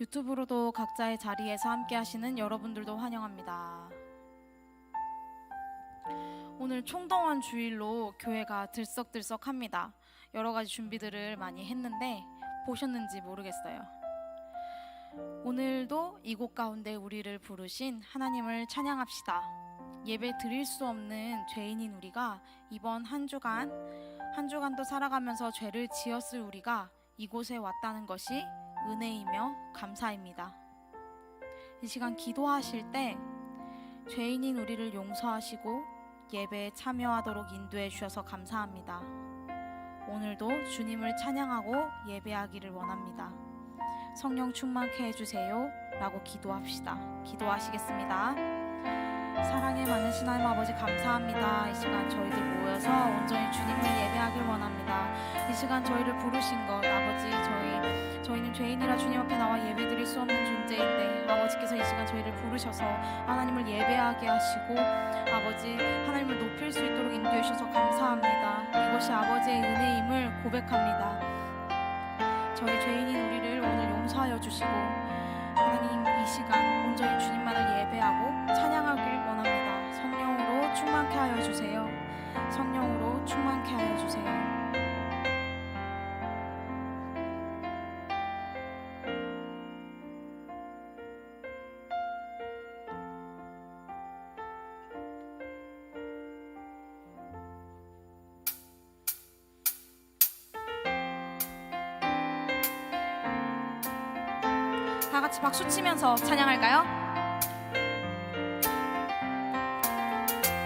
유튜브로도 각자의 자리에서 함께 하시는 여러분들도 환영합니다. 오늘 총동원 주일로 교회가 들썩들썩합니다. 여러 가지 준비들을 많이 했는데 보셨는지 모르겠어요. 오늘도 이곳 가운데 우리를 부르신 하나님을 찬양합시다. 예배 드릴 수 없는 죄인인 우리가 이번 한 주간도 살아가면서 죄를 지었을 우리가 이곳에 왔다는 것이 은혜이며 감사입니다. 이 시간 기도하실 때 죄인인 우리를 용서하시고 예배에 참여하도록 인도해 주셔서 감사합니다. 오늘도 주님을 찬양하고 예배하기를 원합니다. 성령 충만케 해주세요 라고 기도합시다. 기도하시겠습니다. 사랑에 많으신 하나님 아버지 감사합니다. 이 시간 저희들 모여서 온전히 주님을 예배하길 원합니다. 이 시간 저희를 부르신 것 아버지, 저희는 죄인이라 주님 앞에 나와 예배드릴 수 없는 존재인데 아버지께서 이 시간 저희를 부르셔서 하나님을 예배하게 하시고 아버지 하나님을 높일 수 있도록 인도해 주셔서 감사합니다. 이것이 아버지의 은혜임을 고백합니다. 저희 죄인인 우리를 오늘 용서하여 주시고 하나님 이 시간 온전히 주님만을 예배하고 찬양하길 원합니다. 성령으로 충만케 하여 주세요. 성령으로 충만케 하여 주세요. 다 같이 박수 치면서 찬양할까요?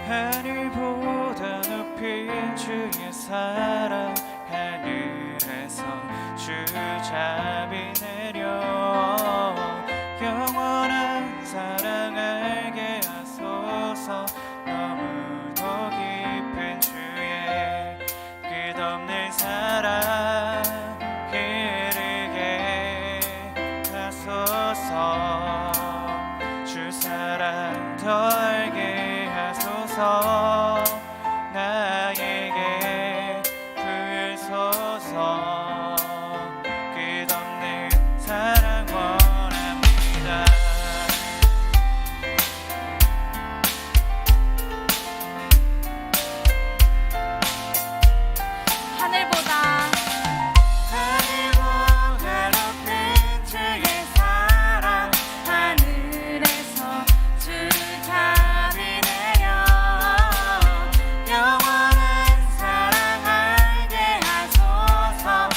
하늘보다 높인 주의 사랑 하늘에서 주 자비 내려 영원한 사랑 알게 하소서. 너무도 깊은 주의 끝없는 사랑 이르게 하소서. 주 사랑 더 알게 하소서. 나에게 부으소서. 끝없는 사랑 원합니다. 하늘보다 높은 주의 사랑 하늘에서 주 자비 내려 영원한 사랑 알게 하소서.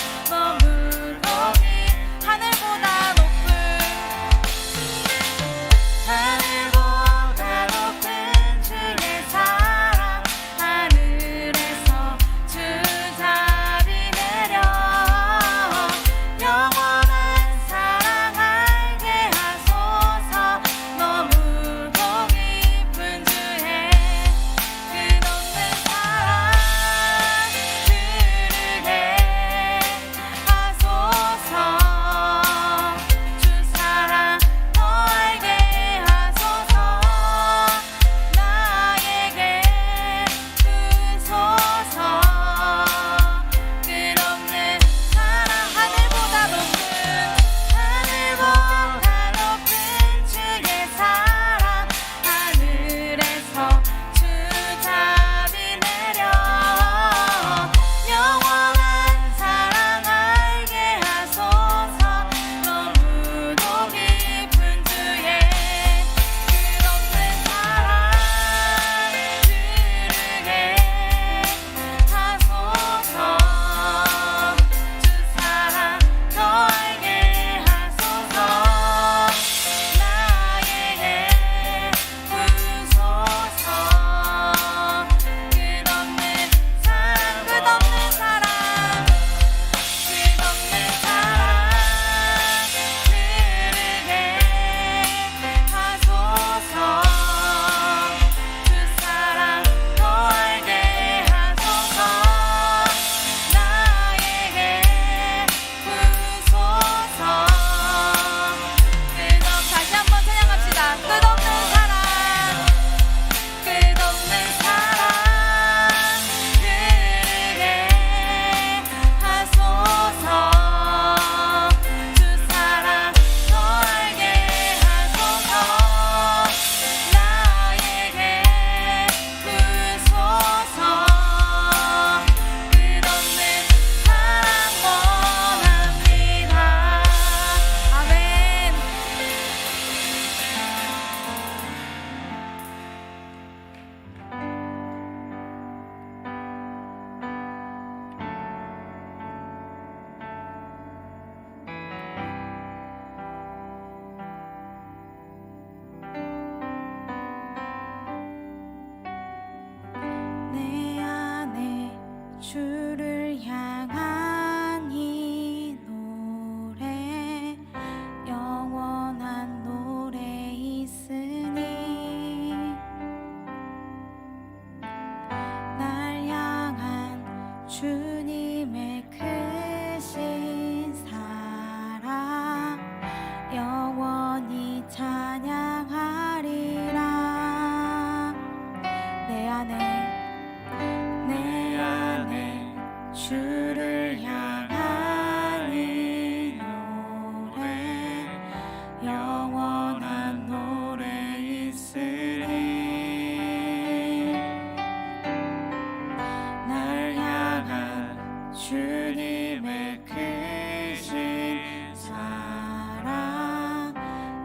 주님의 크신 사랑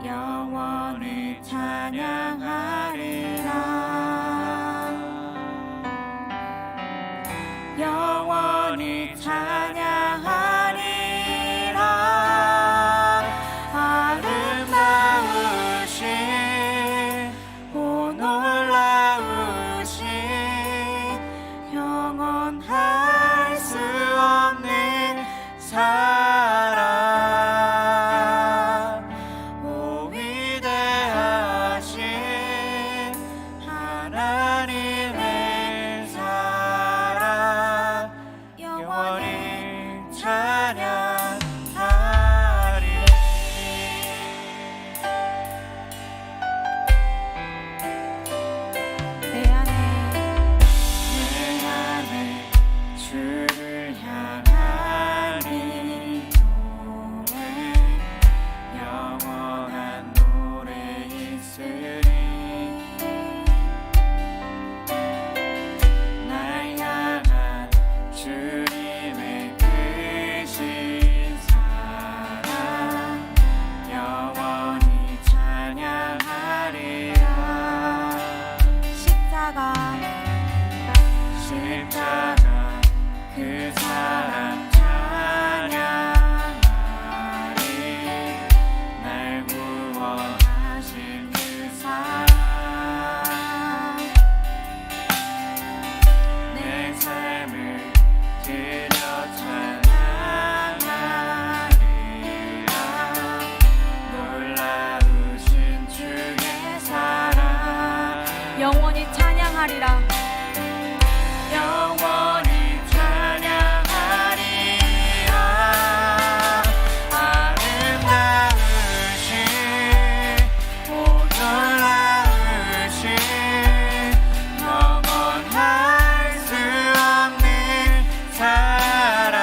영원히 찬양하리라. 영원히 찬양하리라. 아름다우신 오 놀라우신 영원할 수 없는 사랑 오 위대하신 하나님의 사랑 영원히 찬양하리. 내 안에 내 안에 주를 향한 이 노래 영원한 노래 있으리. 날 향한 주님의 크신 사랑 영원히 찬양하리라. 십자가 그 사랑 찬양하리. 날 구원하신 그 사랑 내 삶을 드려 찬양하리라. 놀라우신 주의 사랑 영원히 찬양하리라. 영원히 찬양하리라. 아름다우신 오 놀라우신 영원할 수 없는 사랑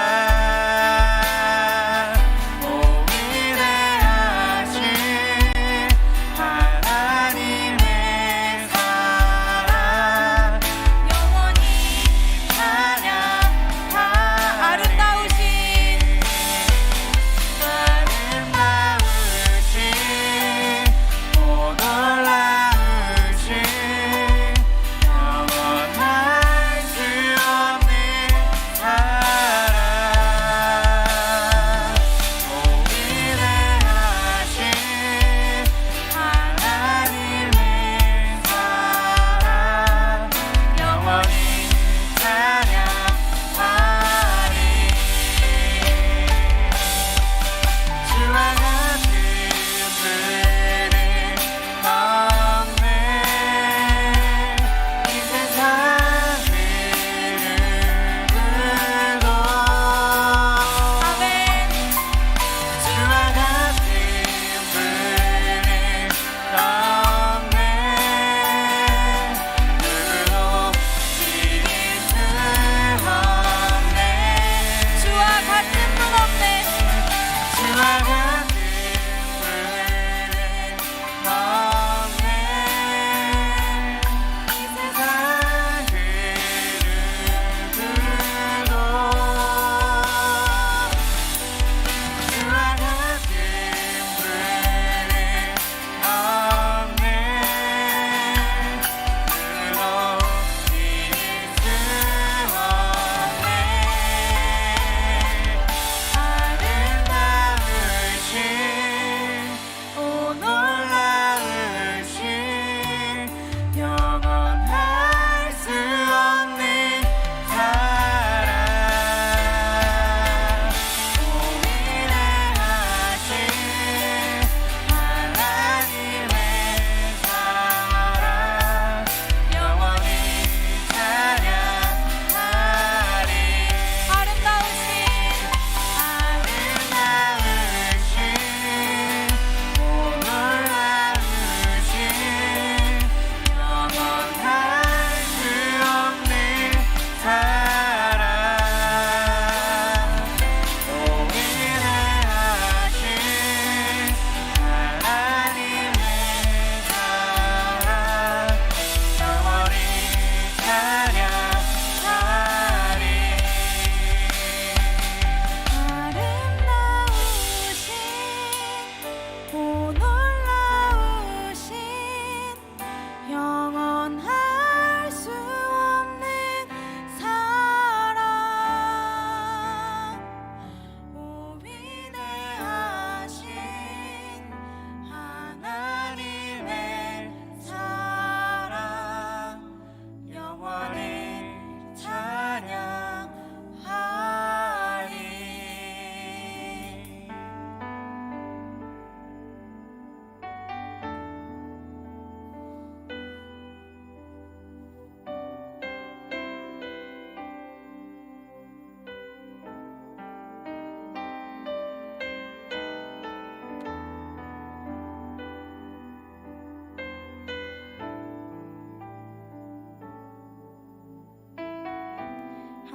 오 위대하신 하나님의 사랑 영원히 찬양하리라. 아름다우신 오 놀라우신 영원할 수 없는 사랑 오 위대하신 하나님의 사랑 영원히 찬양하리. 주와 같은 분은 없네. 이 세상을 누구도 아멘. 주와 같은 분은 없네. 누구도 이길 수 없네. 주와 같은 분 없네. 주와 같은 분은 없네. 이 세상 그 누구도 주와 같은 분은 없네. 누구도 이길 수 없네. 아름다우신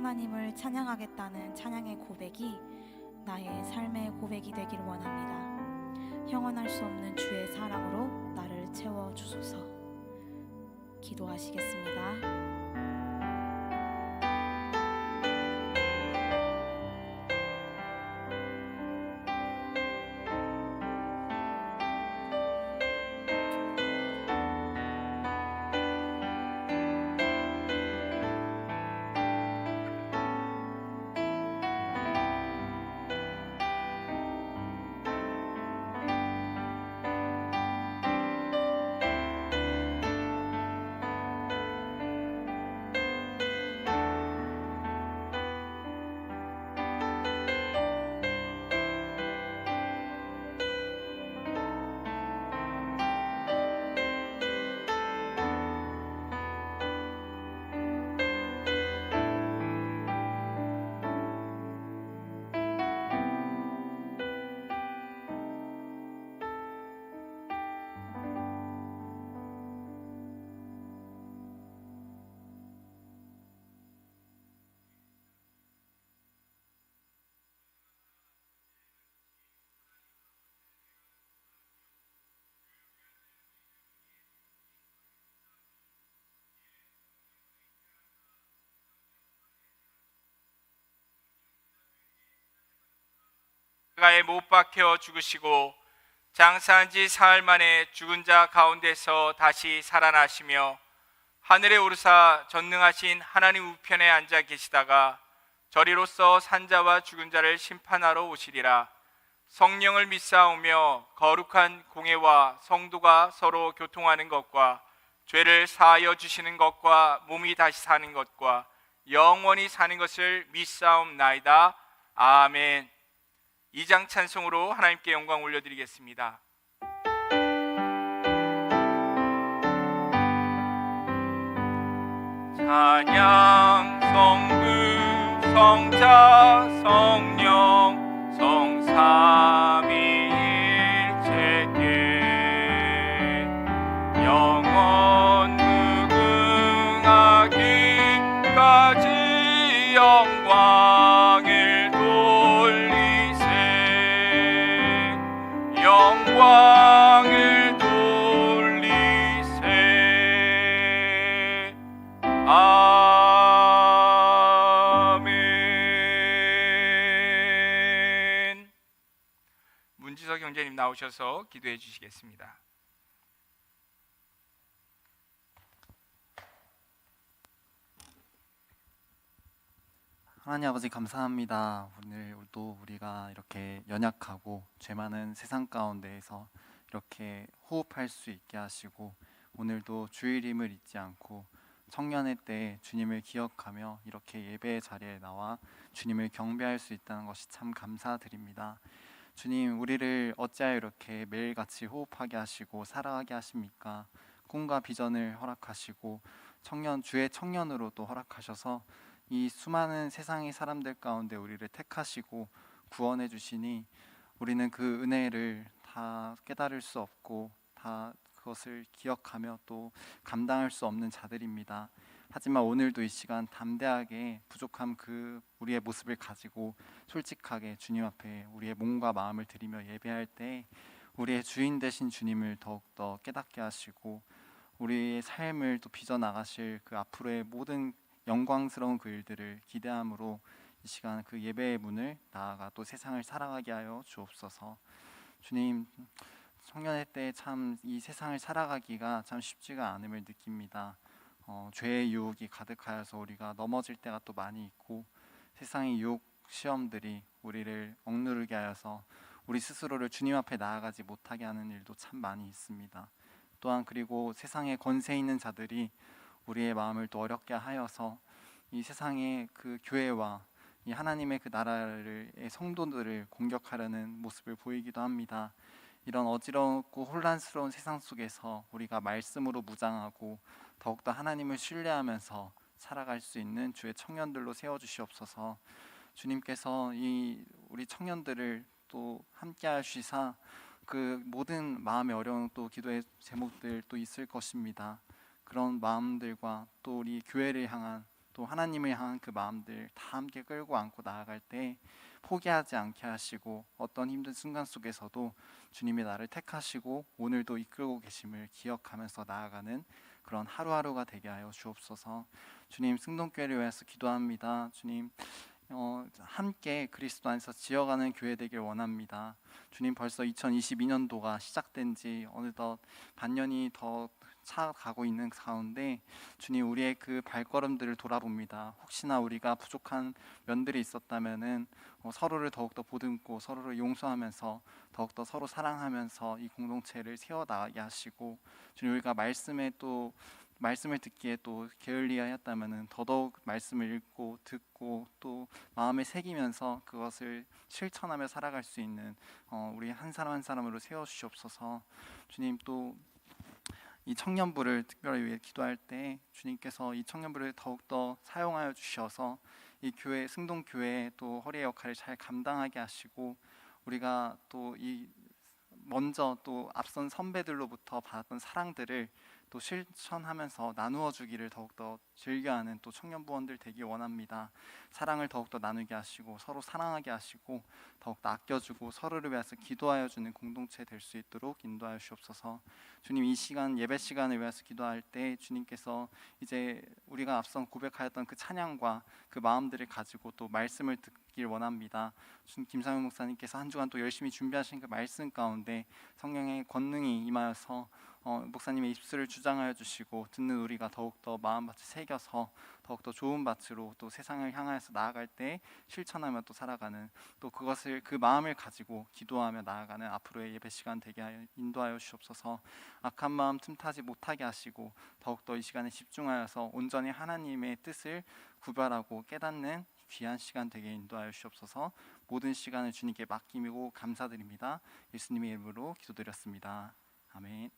하나님을 찬양하겠다는 찬양의 고백이 나의 삶의 고백이 되길 원합니다. 형언할 수 없는 주의 사랑으로 나를 채워주소서. 기도하시겠습니다. 가에 못 박혀 죽으시고 장사한 지 사흘 만에 죽은 자 가운데서 다시 살아나시며 하늘에 오르사 전능하신 하나님 우편에 앉아 계시다가 저리로서 산자와 죽은 자를 심판하러 오시리라. 성령을 믿사오며 거룩한 공회와 성도가 서로 교통하는 것과 죄를 사하여 주시는 것과 몸이 다시 사는 것과 영원히 사는 것을 믿사옵나이다. 아멘. 2장 찬송으로 하나님께 영광 올려드리겠습니다. 찬양 성부 성자 성령 성삼위일체께 영원 무궁하기까지 영광을 돌리세 영광을 돌리세 아멘. 문지석 형제님 나오셔서 기도해 주시겠습니다. 하나님 아버지 감사합니다. 오늘도 우리가 이렇게 연약하고 죄 많은 세상 가운데에서 이렇게 호흡할 수 있게 하시고 오늘도 주일임을 잊지 않고 청년의 때 주님을 기억하며 이렇게 예배의 자리에 나와 주님을 경배할 수 있다는 것이 참 감사드립니다. 주님, 우리를 어찌하여 이렇게 매일같이 호흡하게 하시고 살아가게 하십니까? 꿈과 비전을 허락하시고 주의 청년으로도 허락하셔서 이 수많은 세상의 사람들 가운데 우리를 택하시고 구원해 주시니 우리는 그 은혜를 다 깨달을 수 없고 다 그것을 기억하며 또 감당할 수 없는 자들입니다. 하지만 오늘도 이 시간 담대하게 부족함 우리의 모습을 가지고 솔직하게 주님 앞에 우리의 몸과 마음을 드리며 예배할 때 우리의 주인 되신 주님을 더욱더 깨닫게 하시고 우리의 삶을 또 빚어나가실 그 앞으로의 모든 영광스러운 그 일들을 기대함으로 이 시간 그 예배의 문을 나아가 또 세상을 살아가게 하여 주옵소서. 주님, 청년의 때 참 이 세상을 살아가기가 참 쉽지가 않음을 느낍니다. 죄의 유혹이 가득하여서 우리가 넘어질 때가 또 많이 있고 세상의 유혹 시험들이 우리를 억누르게 하여서 우리 스스로를 주님 앞에 나아가지 못하게 하는 일도 참 많이 있습니다. 또한 그리고 세상에 권세 있는 자들이 우리의 마음을 또 어렵게 하여서 이 세상의 그 교회와 이 하나님의 그 나라의 성도들을 공격하려는 모습을 보이기도 합니다. 이런 어지럽고 혼란스러운 세상 속에서 우리가 말씀으로 무장하고 더욱더 하나님을 신뢰하면서 살아갈 수 있는 주의 청년들로 세워주시옵소서. 주님께서 우리 청년들을 또 함께 하시사 그 모든 마음의 어려운 또 기도의 제목들 또 있을 것입니다. 그런 마음들과 또 우리 교회를 향한 또 하나님을 향한 그 마음들 다 함께 끌고 안고 나아갈 때 포기하지 않게 하시고 어떤 힘든 순간 속에서도 주님이 나를 택하시고 오늘도 이끌고 계심을 기억하면서 나아가는 그런 하루하루가 되게 하여 주옵소서. 주님, 승동교회를 위해서 기도합니다. 주님, 함께 그리스도 안에서 지어가는 교회 되길 원합니다. 주님, 벌써 2022년도가 시작된 지 어느덧 반년이 더 차가고 있는 가운데 주님, 우리의 그 발걸음들을 돌아봅니다. 혹시나 우리가 부족한 면들이 있었다면은 서로를 더욱더 보듬고 서로를 용서하면서 더욱더 서로 사랑하면서 이 공동체를 세워나가게 하시고, 주님, 우리가 말씀을 듣기에 또 게을리하였다면은 더더욱 말씀을 읽고 듣고 또 마음에 새기면서 그것을 실천하며 살아갈 수 있는 우리 한 사람 한 사람으로 세워 주시옵소서. 주님, 또 이 청년부를 특별히 위해 기도할 때 주님께서 이 청년부를 더욱더 사용하여 주셔서 이 교회, 승동교회의 또 허리의 역할을 잘 감당하게 하시고, 우리가 또 이 먼저 또 앞선 선배들로부터 받았던 사랑들을 또 실천하면서 나누어 주기를 더욱더 즐겨하는 또 청년부원들 되기 원합니다. 사랑을 더욱더 나누게 하시고 서로 사랑하게 하시고 더욱더 아껴주고 서로를 위해서 기도하여 주는 공동체 될 수 있도록 인도하여 주옵소서. 주님, 이 시간 예배 시간을 위해서 기도할 때 주님께서 이제 우리가 앞선 고백하였던 그 찬양과 그 마음들을 가지고 또 말씀을 듣길 원합니다. 주님, 김상현 목사님께서 한 주간 또 열심히 준비하신 그 말씀 가운데 성령의 권능이 임하여서 목사님의 입술을 주장하여 주시고 듣는 우리가 더욱더 마음밭에 새겨서 더욱더 좋은 밭으로 또 세상을 향하여서 나아갈 때 실천하며 또 살아가는, 또 그것을 그 마음을 가지고 기도하며 나아가는 앞으로의 예배 시간 되게 하여 인도하여 주옵소서. 악한 마음 틈타지 못하게 하시고 더욱더 이 시간에 집중하여서 온전히 하나님의 뜻을 구별하고 깨닫는 귀한 시간 되게 인도하여 주옵소서. 모든 시간을 주님께 맡기고 감사드립니다. 예수님의 이름으로 기도드렸습니다. 아멘.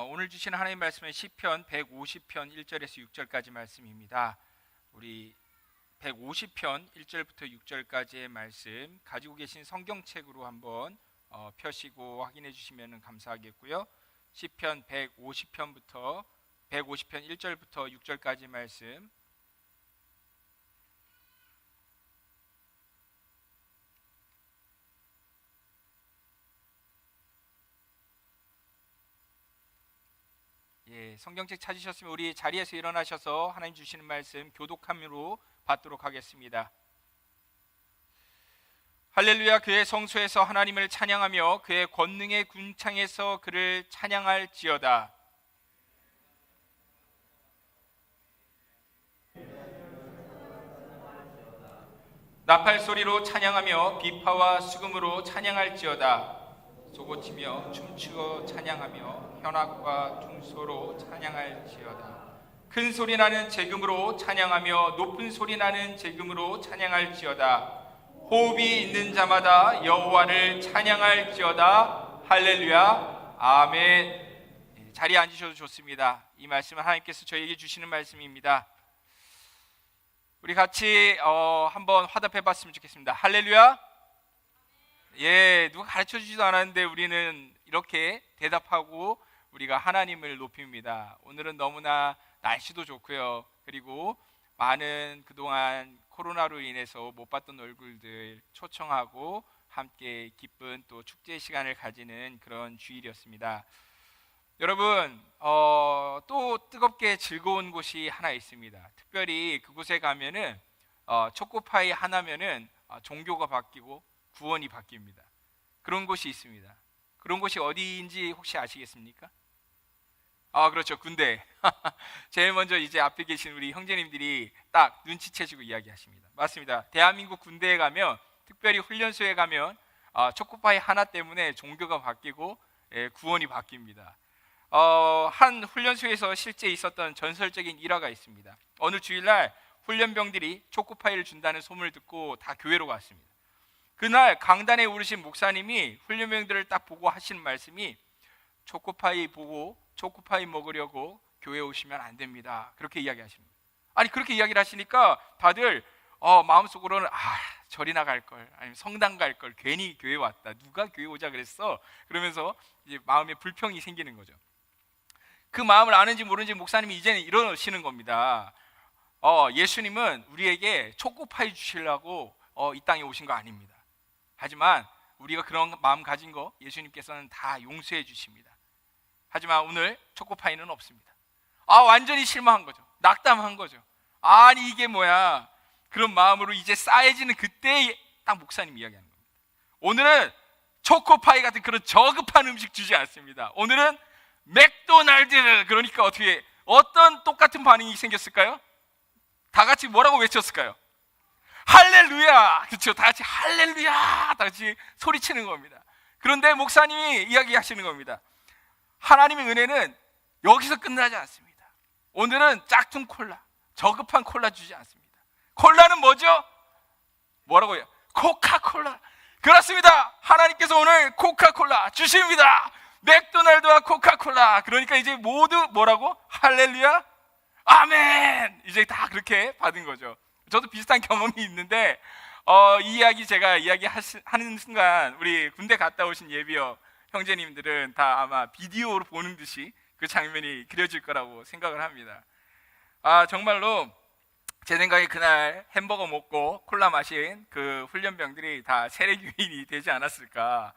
오늘 주신 하나님 말씀은 시편 150편 1절에서 6절까지 말씀입니다. 우리 150편 1절부터 6절까지의 말씀 가지고 계신 성경책으로 한번 펴시고 확인해 주시면 감사하겠고요. 시편 150편 1절부터 6절까지 말씀 성경책 찾으셨으면 우리 자리에서 일어나셔서 하나님 주시는 말씀 교독함으로 받도록 하겠습니다. 할렐루야. 그의 성소에서 하나님을 찬양하며 그의 권능의 군창에서 그를 찬양할지어다. 나팔 소리로 찬양하며 비파와 수금으로 찬양할지어다. 소고치며 춤추어 찬양하며 현악과 둥소로 찬양할지어다. 큰 소리 나는 제금으로 찬양하며 높은 소리 나는 제금으로 찬양할지어다. 호흡이 있는 자마다 여호와를 찬양할지어다. 할렐루야. 아멘. 자리에 앉으셔도 좋습니다. 이 말씀은 하나님께서 저에게 주시는 말씀입니다. 우리 같이 한번 화답해 봤으면 좋겠습니다. 할렐루야. 누가 가르쳐 주지도 않았는데 우리는 이렇게 대답하고 우리가 하나님을 높입니다. 오늘은 너무나 날씨도 좋고요. 그리고 많은 그동안 코로나로 인해서 못 봤던 얼굴들 초청하고 함께 기쁜 또 축제 시간을 가지는 그런 주일이었습니다. 여러분, 또 뜨겁게 즐거운 곳이 하나 있습니다. 특별히 그곳에 가면은 초코파이 하나면은 종교가 바뀌고 구원이 바뀝니다. 그런 곳이 있습니다. 그런 곳이 어디인지 혹시 아시겠습니까? 그렇죠. 군대. 제일 먼저 이제 앞에 계신 우리 형제님들이 딱 눈치채시고 이야기하십니다. 맞습니다. 대한민국 군대에 가면, 특별히 훈련소에 가면 초코파이 하나 때문에 종교가 바뀌고 구원이 바뀝니다. 한 훈련소에서 실제 있었던 전설적인 일화가 있습니다. 어느 주일날 훈련병들이 초코파이를 준다는 소문을 듣고 다 교회로 갔습니다. 그날 강단에 오르신 목사님이 훈련병들을 딱 보고 하신 말씀이 초코파이 보고 초코파이 먹으려고 교회 오시면 안 됩니다. 그렇게 이야기하십니다. 아니 그렇게 이야기를 하시니까 다들 마음속으로는 절이나 갈 걸, 아니면 성당 갈 걸, 괜히 교회 왔다, 누가 교회 오자 그랬어, 그러면서 이제 마음에 불평이 생기는 거죠. 그 마음을 아는지 모르는지 목사님이 이제는 이러시는 겁니다. 예수님은 우리에게 초코파이 주시려고 이 땅에 오신 거 아닙니다. 하지만 우리가 그런 마음 가진 거 예수님께서는 다 용서해 주십니다. 하지만 오늘 초코파이는 없습니다. 완전히 실망한 거죠. 낙담한 거죠. 아니 이게 뭐야. 그런 마음으로 이제 싸해지는 그때 딱 목사님 이야기하는 겁니다. 오늘은 초코파이 같은 그런 저급한 음식 주지 않습니다. 오늘은 맥도날드. 그러니까 어떤 똑같은 반응이 생겼을까요? 다 같이 뭐라고 외쳤을까요? 할렐루야. 그렇죠. 다 같이 할렐루야, 다 같이 소리치는 겁니다. 그런데 목사님이 이야기하시는 겁니다. 하나님의 은혜는 여기서 끝나지 않습니다. 오늘은 짝퉁 콜라, 저급한 콜라 주지 않습니다. 콜라는 뭐죠? 뭐라고 해요? 코카콜라. 그렇습니다. 하나님께서 오늘 코카콜라 주십니다. 맥도날드와 코카콜라. 그러니까 이제 모두 뭐라고? 할렐루야, 아멘. 이제 다 그렇게 받은 거죠. 저도 비슷한 경험이 있는데 이 이야기 제가 이야기하는 순간 우리 군대 갔다 오신 예비역 형제님들은 다 아마 비디오로 보는 듯이 그 장면이 그려질 거라고 생각을 합니다. 정말로 제 생각에 그날 햄버거 먹고 콜라 마신 그 훈련병들이 다 세례교인이 되지 않았을까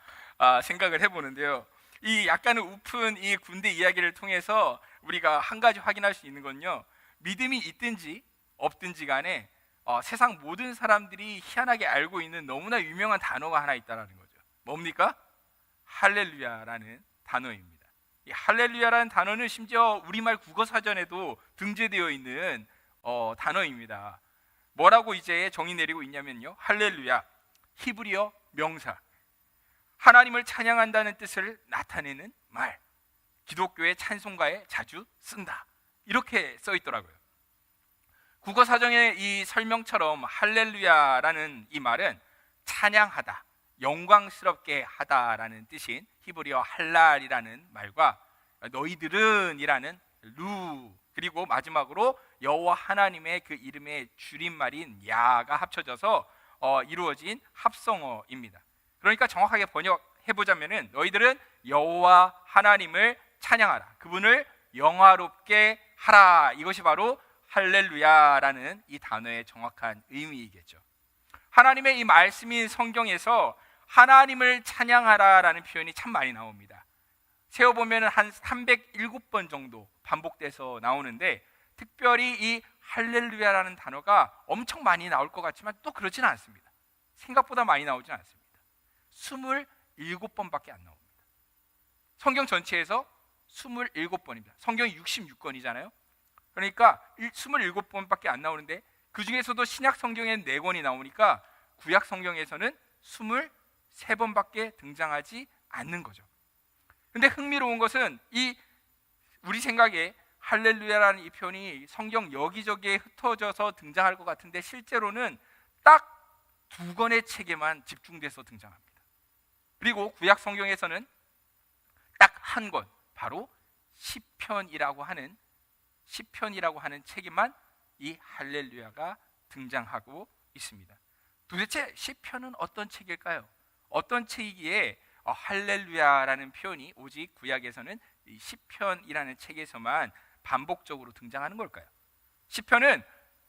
생각을 해보는데요. 이 약간은 우픈 이 군대 이야기를 통해서 우리가 한 가지 확인할 수 있는 건요, 믿음이 있든지 없든지 간에 세상 모든 사람들이 희한하게 알고 있는 너무나 유명한 단어가 하나 있다는 거죠. 뭡니까? 할렐루야라는 단어입니다. 이 할렐루야라는 단어는 심지어 우리말 국어사전에도 등재되어 있는 단어입니다. 뭐라고 이제 정의 내리고 있냐면요, 할렐루야, 히브리어 명사, 하나님을 찬양한다는 뜻을 나타내는 말, 기독교의 찬송가에 자주 쓴다, 이렇게 써 있더라고요. 국어사전의 이 설명처럼 할렐루야라는 이 말은 찬양하다, 영광스럽게 하다라는 뜻인 히브리어 할랄이라는 말과 너희들은 이라는 루, 그리고 마지막으로 여호와 하나님의 그 이름의 줄임말인 야가 합쳐져서 이루어진 합성어입니다. 그러니까 정확하게 번역해보자면은 너희들은 여호와 하나님을 찬양하라, 그분을 영화롭게 하라, 이것이 바로 할렐루야라는 이 단어의 정확한 의미이겠죠. 하나님의 이 말씀인 성경에서 하나님을 찬양하라라는 표현이 참 많이 나옵니다. 세어보면 한 307번 정도 반복돼서 나오는데, 특별히 이 할렐루야라는 단어가 엄청 많이 나올 것 같지만 또 그렇지는 않습니다. 생각보다 많이 나오지 않습니다. 27번밖에 안 나옵니다. 성경 전체에서 27번입니다. 성경이 66권이잖아요. 그러니까 27번밖에 안 나오는데 그 중에서도 신약 성경에는 4권이 나오니까 구약 성경에서는 23번밖에 등장하지 않는 거죠. 근데 흥미로운 것은 이 우리 생각에 할렐루야라는 이 표현이 성경 여기저기에 흩어져서 등장할 것 같은데 실제로는 딱 2권의 책에만 집중돼서 등장합니다. 그리고 구약 성경에서는 딱 한 권, 바로 시편이라고 하는 책에만 이 할렐루야가 등장하고 있습니다. 도대체 시편은 어떤 책일까요? 어떤 책이기에 할렐루야라는 표현이 오직 구약에서는 이 시편이라는 책에서만 반복적으로 등장하는 걸까요? 시편은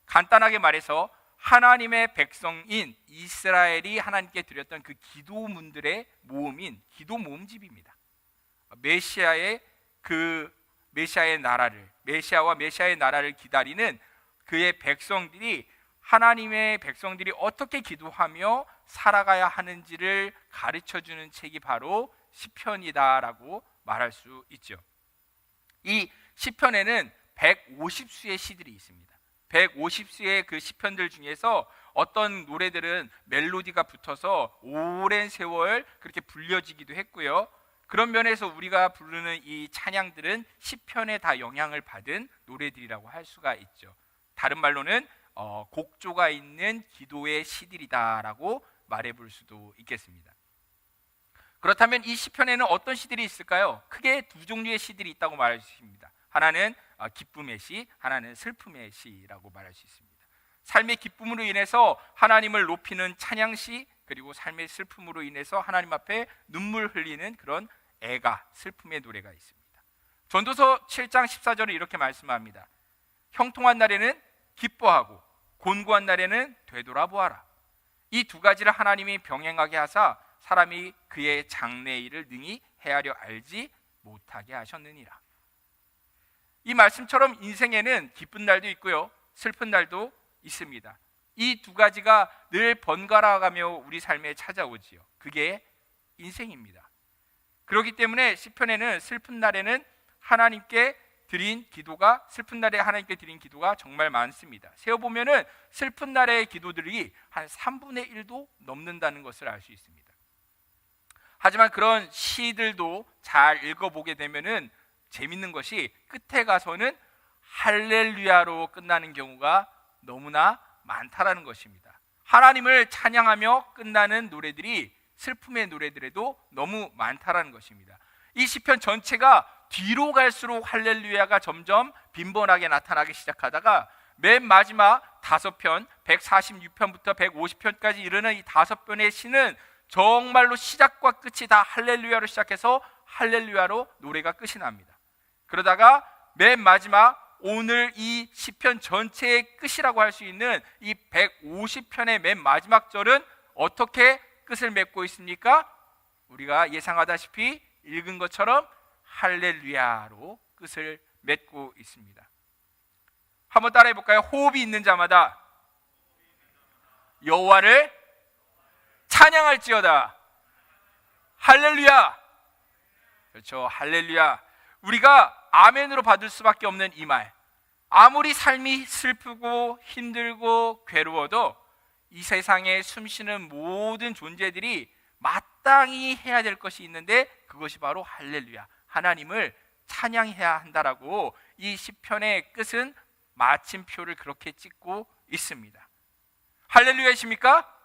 간단하게 말해서 하나님의 백성인 이스라엘이 하나님께 드렸던 그 기도문들의 모음인 기도 모음집입니다. 메시아와 메시아의 나라를 기다리는 그의 백성들이, 하나님의 백성들이 어떻게 기도하며 살아가야 하는지를 가르쳐주는 책이 바로 시편이다라고 말할 수 있죠. 이 시편에는 150수의 시들이 있습니다. 150수의 그 시편들 중에서 어떤 노래들은 멜로디가 붙어서 오랜 세월 그렇게 불려지기도 했고요. 그런 면에서 우리가 부르는 이 찬양들은 시편에 다 영향을 받은 노래들이라고 할 수가 있죠. 다른 말로는 곡조가 있는 기도의 시들이다라고 말해볼 수도 있겠습니다. 그렇다면 이 시편에는 어떤 시들이 있을까요? 크게 두 종류의 시들이 있다고 말할 수 있습니다. 하나는 기쁨의 시, 하나는 슬픔의 시라고 말할 수 있습니다. 삶의 기쁨으로 인해서 하나님을 높이는 찬양시, 그리고 삶의 슬픔으로 인해서 하나님 앞에 눈물 흘리는 그런 애가, 슬픔의 노래가 있습니다. 전도서 7장 14절에 이렇게 말씀합니다. 형통한 날에는 기뻐하고 곤고한 날에는 되돌아보아라. 이 두 가지를 하나님이 병행하게 하사 사람이 그의 장래일을 능히 헤아려 알지 못하게 하셨느니라. 이 말씀처럼 인생에는 기쁜 날도 있고요, 슬픈 날도 있습니다. 이 두 가지가 늘 번갈아가며 우리 삶에 찾아오지요. 그게 인생입니다. 그렇기 때문에 시편에는 슬픈 날에 하나님께 드린 기도가 정말 많습니다. 세어보면은 슬픈 날의 기도들이 한 3분의 1도 넘는다는 것을 알 수 있습니다. 하지만 그런 시들도 잘 읽어보게 되면은 재밌는 것이 끝에 가서는 할렐루야로 끝나는 경우가 너무나 많다라는 것입니다. 하나님을 찬양하며 끝나는 노래들이 슬픔의 노래들에도 너무 많다라는 것입니다. 이 시편 전체가 뒤로 갈수록 할렐루야가 점점 빈번하게 나타나기 시작하다가 맨 마지막 5편, 146편부터 150편까지 이르는 이 5편의 시는 정말로 시작과 끝이 다 할렐루야로 시작해서 할렐루야로 노래가 끝이 납니다. 그러다가 맨 마지막 오늘 이 시편 전체의 끝이라고 할 수 있는 이 150편의 맨 마지막 절은 어떻게 끝을 맺고 있습니까? 우리가 예상하다시피 읽은 것처럼 할렐루야로 끝을 맺고 있습니다. 한번 따라해 볼까요? 호흡이 있는 자마다 여호와를 찬양할지어다. 할렐루야. 그렇죠, 할렐루야. 우리가 아멘으로 받을 수밖에 없는 이 말, 아무리 삶이 슬프고 힘들고 괴로워도 이 세상에 숨쉬는 모든 존재들이 마땅히 해야 될 것이 있는데 그것이 바로 할렐루야, 하나님을 찬양해야 한다라고 이 시편의 끝은 마침표를 그렇게 찍고 있습니다. 할렐루야이십니까?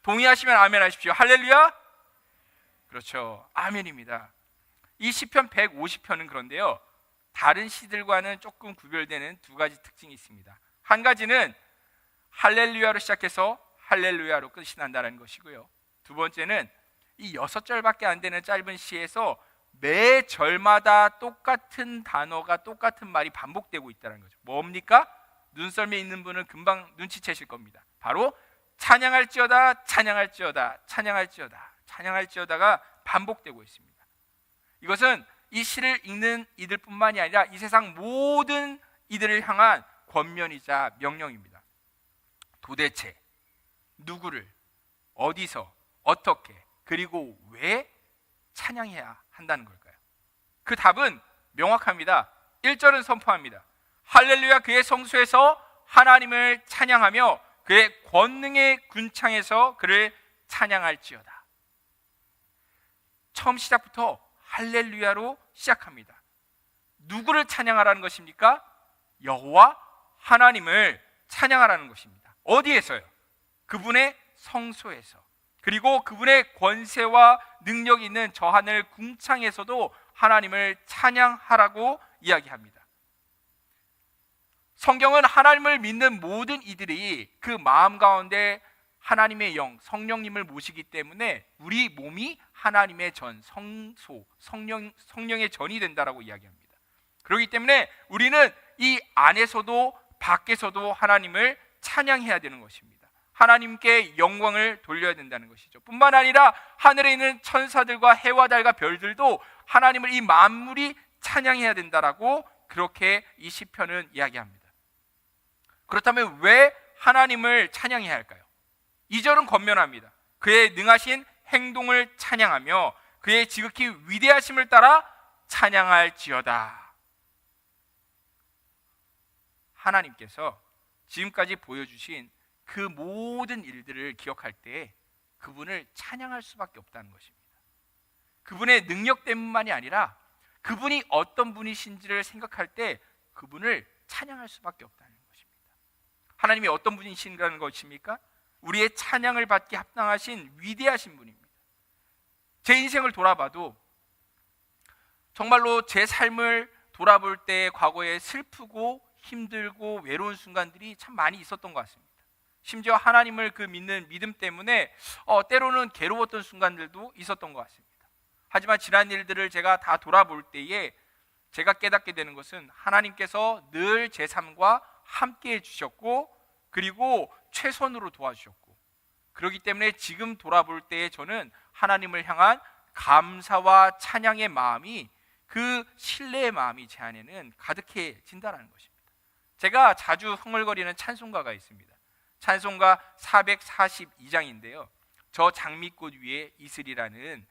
동의하시면 아멘 하십시오. 할렐루야? 그렇죠, 아멘입니다. 이 시편 150편은 그런데요, 다른 시들과는 조금 구별되는 두 가지 특징이 있습니다. 한 가지는 할렐루야로 시작해서 할렐루야로 끝이 난다는 것이고요, 두 번째는 이 6절밖에 안 되는 짧은 시에서 매 절마다 똑같은 단어가, 똑같은 말이 반복되고 있다는 거죠. 뭡니까? 눈썰매 있는 분은 금방 눈치채실 겁니다. 바로 찬양할지어다, 찬양할지어다, 찬양할지어다, 찬양할지어다가 반복되고 있습니다. 이것은 이 시를 읽는 이들뿐만이 아니라 이 세상 모든 이들을 향한 권면이자 명령입니다. 도대체 누구를, 어디서, 어떻게, 그리고 왜 찬양해야 한다는 걸까요? 그 답은 명확합니다. 1절은 선포합니다. 할렐루야, 그의 성소에서 하나님을 찬양하며 그의 권능의 군창에서 그를 찬양할지어다. 처음 시작부터 할렐루야로 시작합니다. 누구를 찬양하라는 것입니까? 여호와 하나님을 찬양하라는 것입니다. 어디에서요? 그분의 성소에서, 그리고 그분의 권세와 능력이 있는 저 하늘 궁창에서도 하나님을 찬양하라고 이야기합니다. 성경은 하나님을 믿는 모든 이들이 그 마음 가운데 하나님의 영, 성령님을 모시기 때문에 우리 몸이 하나님의 전, 성소, 성령의 전이 된다라고 이야기합니다. 그렇기 때문에 우리는 이 안에서도 밖에서도 하나님을 찬양해야 되는 것입니다. 하나님께 영광을 돌려야 된다는 것이죠. 뿐만 아니라 하늘에 있는 천사들과 해와 달과 별들도 하나님을, 이 만물이 찬양해야 된다라고 그렇게 이 시편은 이야기합니다. 그렇다면 왜 하나님을 찬양해야 할까요? 2절은 권면합니다. 그의 능하신 행동을 찬양하며 그의 지극히 위대하심을 따라 찬양할지어다. 하나님께서 지금까지 보여주신 그 모든 일들을 기억할 때 그분을 찬양할 수밖에 없다는 것입니다. 그분의 능력 때문만이 아니라 그분이 어떤 분이신지를 생각할 때 그분을 찬양할 수밖에 없다는 것입니다. 하나님이 어떤 분이신가는 것입니까? 우리의 찬양을 받기 합당하신 위대하신 분입니다. 제 인생을 돌아봐도 정말로 제 삶을 돌아볼 때 과거에 슬프고 힘들고 외로운 순간들이 참 많이 있었던 것 같습니다. 심지어 하나님을 그 믿는 믿음 때문에 때로는 괴로웠던 순간들도 있었던 것 같습니다. 하지만 지난 일들을 제가 다 돌아볼 때에 제가 깨닫게 되는 것은 하나님께서 늘 제 삶과 함께 해주셨고 그리고 최선으로 도와주셨고, 그렇기 때문에 지금 돌아볼 때에 저는 하나님을 향한 감사와 찬양의 마음이, 그 신뢰의 마음이 제 안에는 가득해진다는 것입니다. 제가 자주 흥얼거리는 찬송가가 있습니다. 찬송가 442장인데요 저 장미꽃 위에 이슬이라는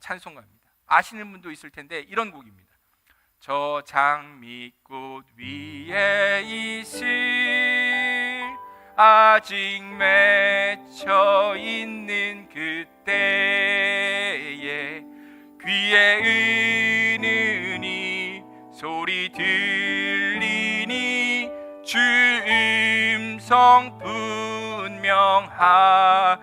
찬송가입니다. 아시는 분도 있을 텐데 이런 곡입니다. 저 장미꽃 위에 이슬 아직 맺혀 있는 그때에 귀에 은은히 소리 들리니 주 음성 분명하다.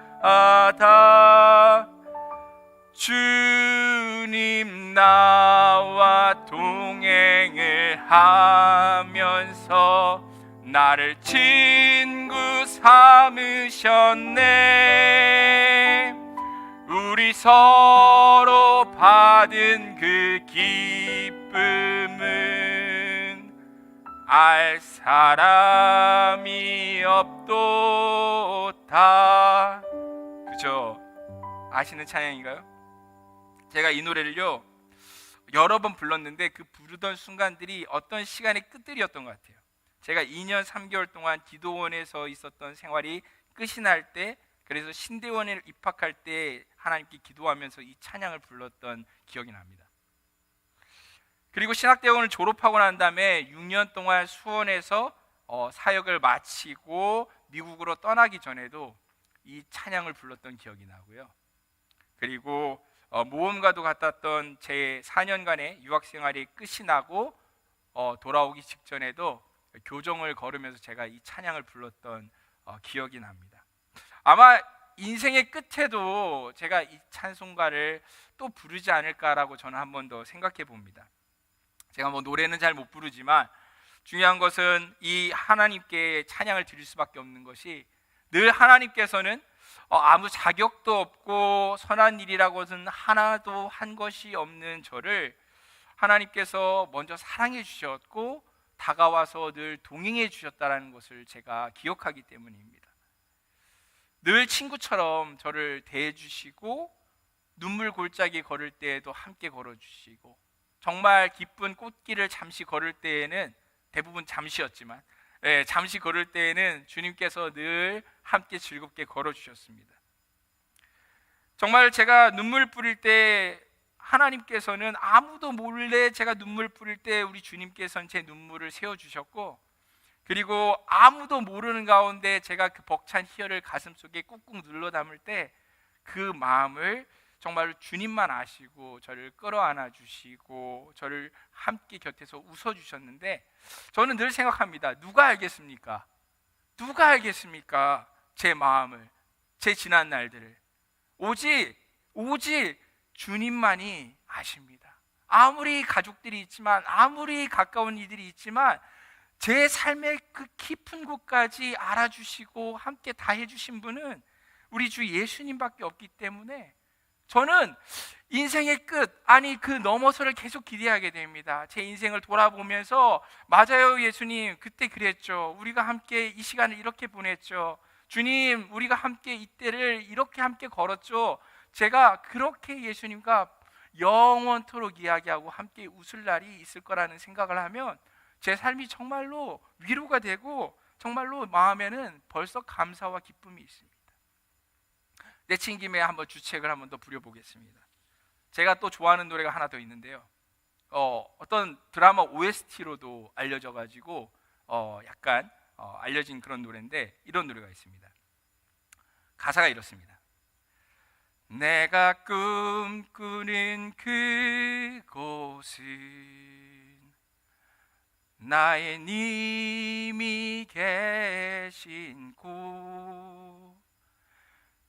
주님 나와 동행을 하면서 나를 친구 삼으셨네. 우리 서로 받은 그 기쁨은 알 사람이 없도다. 그죠? 아시는 찬양인가요? 제가 이 노래를요 여러 번 불렀는데 그 부르던 순간들이 어떤 시간의 끝들이었던 것 같아요. 제가 2년 3개월 동안 기도원에서 있었던 생활이 끝이 날 때, 그래서 신대원에 입학할 때 하나님께 기도하면서 이 찬양을 불렀던 기억이 납니다. 그리고 신학대원을 졸업하고 난 다음에 6년 동안 수원에서 사역을 마치고 미국으로 떠나기 전에도 이 찬양을 불렀던 기억이 나고요. 그리고 모험가도 갔었던 제 4년간의 유학생활이 끝이 나고 돌아오기 직전에도 교정을 걸으면서 제가 이 찬양을 불렀던 기억이 납니다. 아마 인생의 끝에도 제가 이 찬송가를 또 부르지 않을까라고 저는 한 번 더 생각해 봅니다. 제가 노래는 잘 못 부르지만 중요한 것은 이 하나님께 찬양을 드릴 수밖에 없는 것이, 늘 하나님께서는 아무 자격도 없고 선한 일이라고는 하나도 한 것이 없는 저를 하나님께서 먼저 사랑해 주셨고 다가와서 늘 동행해 주셨다는 것을 제가 기억하기 때문입니다. 늘 친구처럼 저를 대해 주시고 눈물 골짜기 걸을 때에도 함께 걸어주시고, 정말 기쁜 꽃길을 잠시 걸을 때에는, 대부분 잠시였지만 잠시 걸을 때에는 주님께서 늘 함께 즐겁게 걸어주셨습니다. 정말 제가 눈물 뿌릴 때 하나님께서는 아무도 몰래 제가 눈물 뿌릴 때 우리 주님께서는 제 눈물을 세워주셨고, 그리고 아무도 모르는 가운데 제가 그 벅찬 희열을 가슴속에 꾹꾹 눌러 담을 때 그 마음을 정말 주님만 아시고 저를 끌어안아 주시고 저를 함께 곁에서 웃어주셨는데, 저는 늘 생각합니다. 누가 알겠습니까? 누가 알겠습니까? 제 마음을, 제 지난 날들을. 오직 주님만이 아십니다. 아무리 가족들이 있지만, 아무리 가까운 이들이 있지만 제 삶의 그 깊은 곳까지 알아주시고 함께 다 해주신 분은 우리 주 예수님밖에 없기 때문에 저는 인생의 끝, 아니 그 넘어서를 계속 기대하게 됩니다. 제 인생을 돌아보면서 맞아요 예수님, 그때 그랬죠. 우리가 함께 이 시간을 이렇게 보냈죠. 주님, 우리가 함께 이때를 이렇게 함께 걸었죠. 제가 그렇게 예수님과 영원토록 이야기하고 함께 웃을 날이 있을 거라는 생각을 하면 제 삶이 정말로 위로가 되고 정말로 마음에는 벌써 감사와 기쁨이 있습니다. 내친 김에 한번 주책을 한번 더 부려보겠습니다. 제가 또 좋아하는 노래가 하나 더 있는데요. 어떤 드라마 OST로도 알려져 가지고 약간 알려진 그런 노래인데, 이런 노래가 있습니다. 가사가 이렇습니다. 내가 꿈꾸는 그곳은 나의 님이 계신 곳,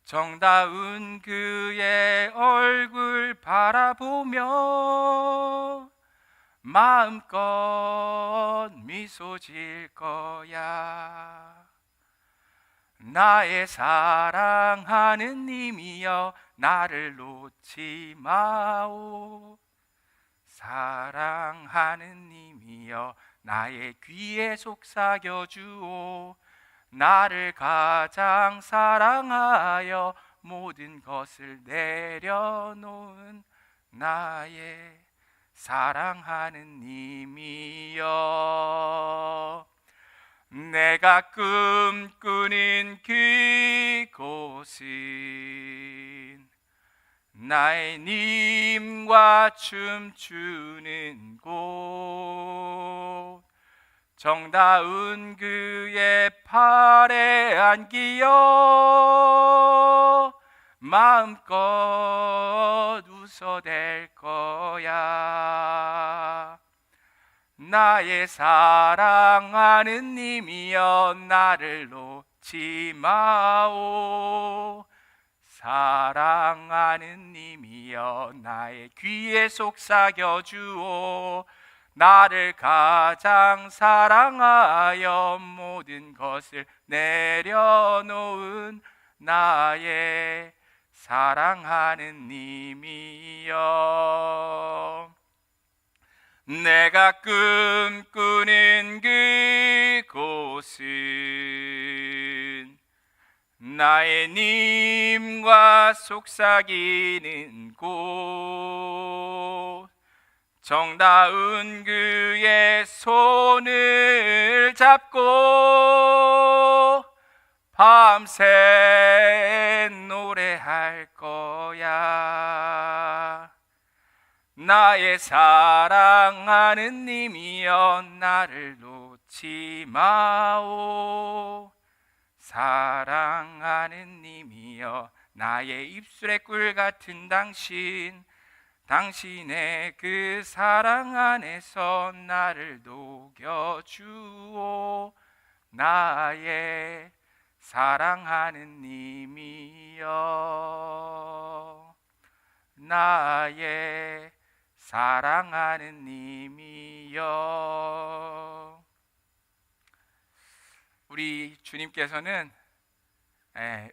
정다운 그의 얼굴 바라보며 마음껏 미소 지을 거야. 나의 사랑하는 님이여 나를 놓지 마오. 사랑하는 님이여 나의 귀에 속삭여 주오. 나를 가장 사랑하여 모든 것을 내려놓은 나의 사랑하는 님이여. 내가 꿈꾸는 그곳은 나의 님과 춤추는 곳. 정다운 그의 팔에 안기어 마음껏 웃어댈 거야. 나의 사랑하는 님이여 나를 놓지 마오. 사랑하는 님이여 나의 귀에 속삭여 주오. 나를 가장 사랑하여 모든 것을 내려놓은 나의 사랑하는 님이여. 내가 꿈꾸는 그곳은 나의 님과 속삭이는 곳. 정다운 그의 손을 잡고 밤새 노래할 거야. 나의 사랑하는 님이여 나를 놓지 마오. 사랑하는 님이여 나의 입술의 꿀 같은 당신. 당신의 그 사랑 안에서 나를 녹여주오. 나의 사랑하는 님이여. 나의 사랑하는 님이여. 우리 주님께서는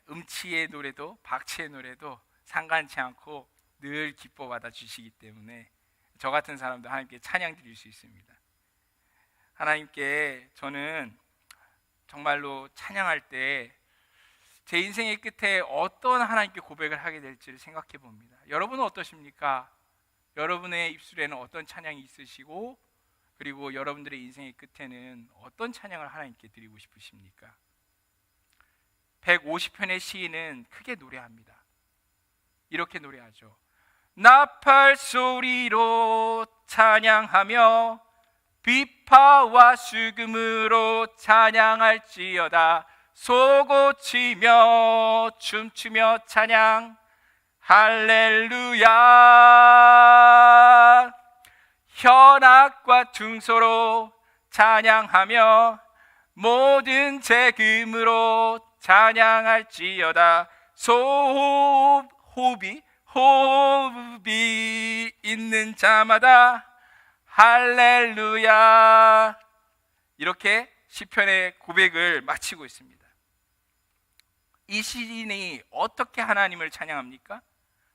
음치의 노래도 박치의 노래도 상관치 않고 늘 기뻐 받아 주시기 때문에 저 같은 사람도 하나님께 찬양 드릴 수 있습니다. 하나님께 저는 정말로 찬양할 때 제 인생의 끝에 어떤 하나님께 고백을 하게 될지를 생각해 봅니다. 여러분은 어떠십니까? 여러분의 입술에는 어떤 찬양이 있으시고, 그리고 여러분들의 인생의 끝에는 어떤 찬양을 하나님께 드리고 싶으십니까? 150편의 시인은 크게 노래합니다. 이렇게 노래하죠. 나팔 소리로 찬양하며 비파와 수금으로 찬양할지어다. 소고치며 춤추며 찬양 할렐루야. 현악과 퉁소로 찬양하며 모든 재금으로 찬양할지어다. 호흡이 있는 자마다 할렐루야. 이렇게 시편의 고백을 마치고 있습니다. 이 시인이 어떻게 하나님을 찬양합니까?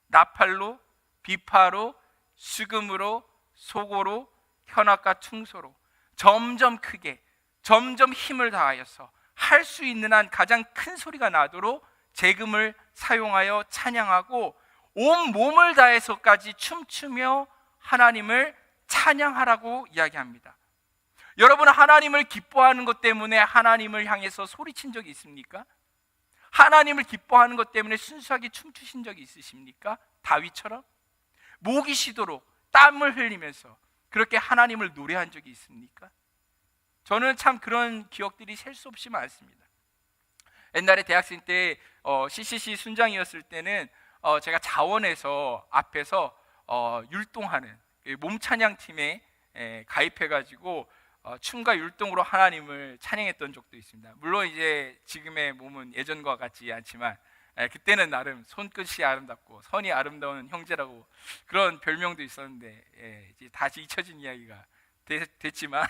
나팔로, 비파로, 수금으로, 소고로, 현악과 퉁소로 점점 크게, 점점 힘을 다하여서 할 수 있는 한 가장 큰 소리가 나도록 재금을 사용하여 찬양하고 온 몸을 다해서까지 춤추며 하나님을 찬양하라고 이야기합니다. 여러분은 하나님을 기뻐하는 것 때문에 하나님을 향해서 소리친 적이 있습니까? 하나님을 기뻐하는 것 때문에 순수하게 춤추신 적이 있으십니까? 다윗처럼 목이 쉬도록 땀을 흘리면서 그렇게 하나님을 노래한 적이 있습니까? 저는 참 그런 기억들이 셀 수 없이 많습니다. 옛날에 대학생 때 CCC 순장이었을 때는 제가 자원에서 앞에서 율동하는 몸찬양팀에 가입해가지고 춤과 율동으로 하나님을 찬양했던 적도 있습니다. 물론 이제 지금의 몸은 예전과 같지 않지만 그때는 나름 손끝이 아름답고 선이 아름다운 형제라고 그런 별명도 있었는데 이제 다시 잊혀진 이야기가 됐지만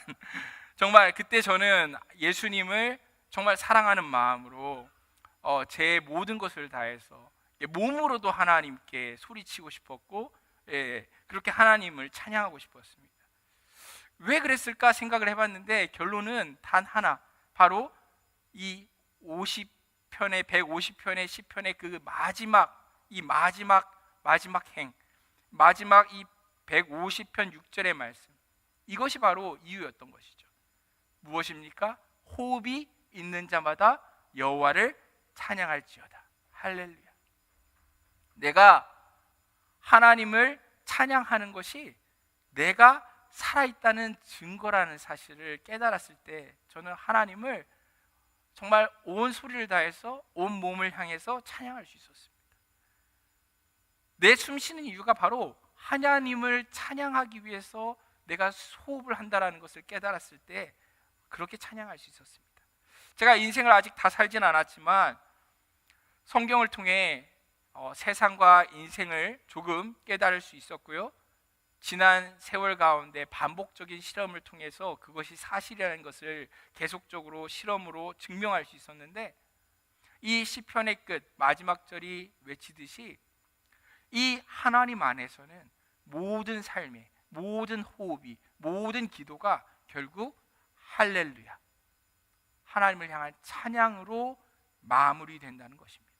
정말 그때 저는 예수님을 정말 사랑하는 마음으로 제 모든 것을 다해서 몸으로도 하나님께 소리치고 싶었고 그렇게 하나님을 찬양하고 싶었습니다. 왜 그랬을까 생각을 해봤는데 결론은 단 하나, 바로 이 150편의 10편의 그 마지막 행, 마지막 이 150편 6절의 말씀, 이것이 바로 이유였던 것이죠. 무엇입니까? 호흡이 있는 자마다 여호와를 찬양할지어다. 할렐루야. 내가 하나님을 찬양하는 것이 내가 살아있다는 증거라는 사실을 깨달았을 때 저는 하나님을 정말 온 소리를 다해서 온 몸을 향해서 찬양할 수 있었습니다. 내 숨쉬는 이유가 바로 하나님을 찬양하기 위해서 내가 호흡을 한다는 것을 깨달았을 때 그렇게 찬양할 수 있었습니다. 제가 인생을 아직 다 살진 않았지만 성경을 통해 세상과 인생을 조금 깨달을 수 있었고요. 지난 세월 가운데 반복적인 실험을 통해서 그것이 사실이라는 것을 계속적으로 실험으로 증명할 수 있었는데, 이 시편의 끝 마지막 절이 외치듯이 이 하나님 안에서는 모든 삶의 모든 호흡이, 모든 기도가 결국 할렐루야, 하나님을 향한 찬양으로 마무리된다는 것입니다.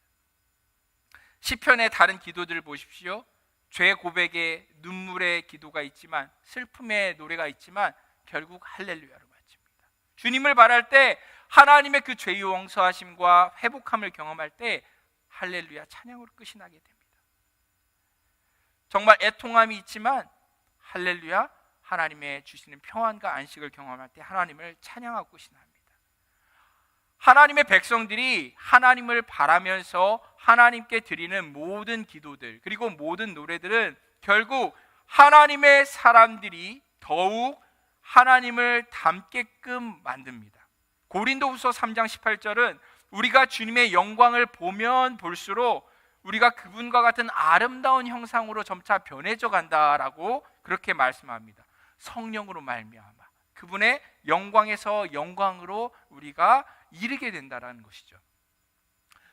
시편의 다른 기도들을 보십시오. 죄 고백에 눈물의 기도가 있지만, 슬픔의 노래가 있지만 결국 할렐루야로 마칩니다. 주님을 바랄 때 하나님의 그 죄 용서하심과 회복함을 경험할 때 할렐루야 찬양으로 끝이 나게 됩니다. 정말 애통함이 있지만 할렐루야 하나님의 주시는 평안과 안식을 경험할 때 하나님을 찬양하고 끝이 납니다. 하나님의 백성들이 하나님을 바라면서 하나님께 드리는 모든 기도들, 그리고 모든 노래들은 결국 하나님의 사람들이 더욱 하나님을 닮게끔 만듭니다. 고린도후서 3장 18절은 우리가 주님의 영광을 보면 볼수록 우리가 그분과 같은 아름다운 형상으로 점차 변해져 간다라고 그렇게 말씀합니다. 성령으로 말미암아 그분의 영광에서 영광으로 우리가 이르게 된다라는 것이죠.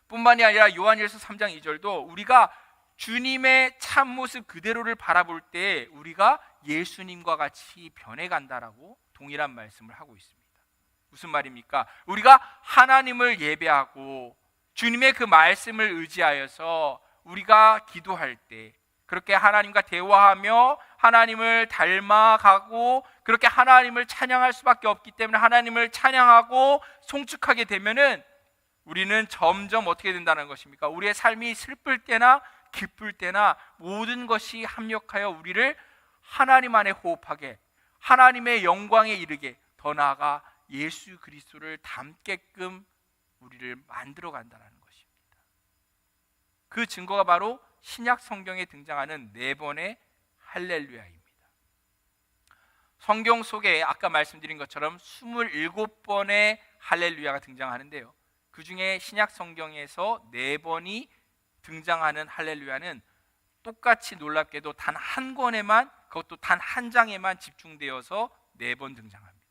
뿐만이 아니라 요한일서 3장 2절도 우리가 주님의 참모습 그대로를 바라볼 때 우리가 예수님과 같이 변해간다라고 동일한 말씀을 하고 있습니다. 무슨 말입니까? 우리가 하나님을 예배하고 주님의 그 말씀을 의지하여서 우리가 기도할 때 그렇게 하나님과 대화하며 하나님을 닮아가고 그렇게 하나님을 찬양할 수밖에 없기 때문에 하나님을 찬양하고 송축하게 되면은 우리는 점점 어떻게 된다는 것입니까? 우리의 삶이 슬플 때나 기쁠 때나 모든 것이 합력하여 우리를 하나님 안에 호흡하게, 하나님의 영광에 이르게, 더 나아가 예수 그리스도를 닮게끔 우리를 만들어 간다는 것입니다. 그 증거가 바로 신약 성경에 등장하는 4번의 할렐루야입니다. 성경 속에 아까 말씀드린 것처럼 27번의 할렐루야가 등장하는데요, 그 중에 신약 성경에서 4번이 등장하는 할렐루야는 똑같이 놀랍게도 단 한 권에만, 그것도 단 한 장에만 집중되어서 4번 등장합니다.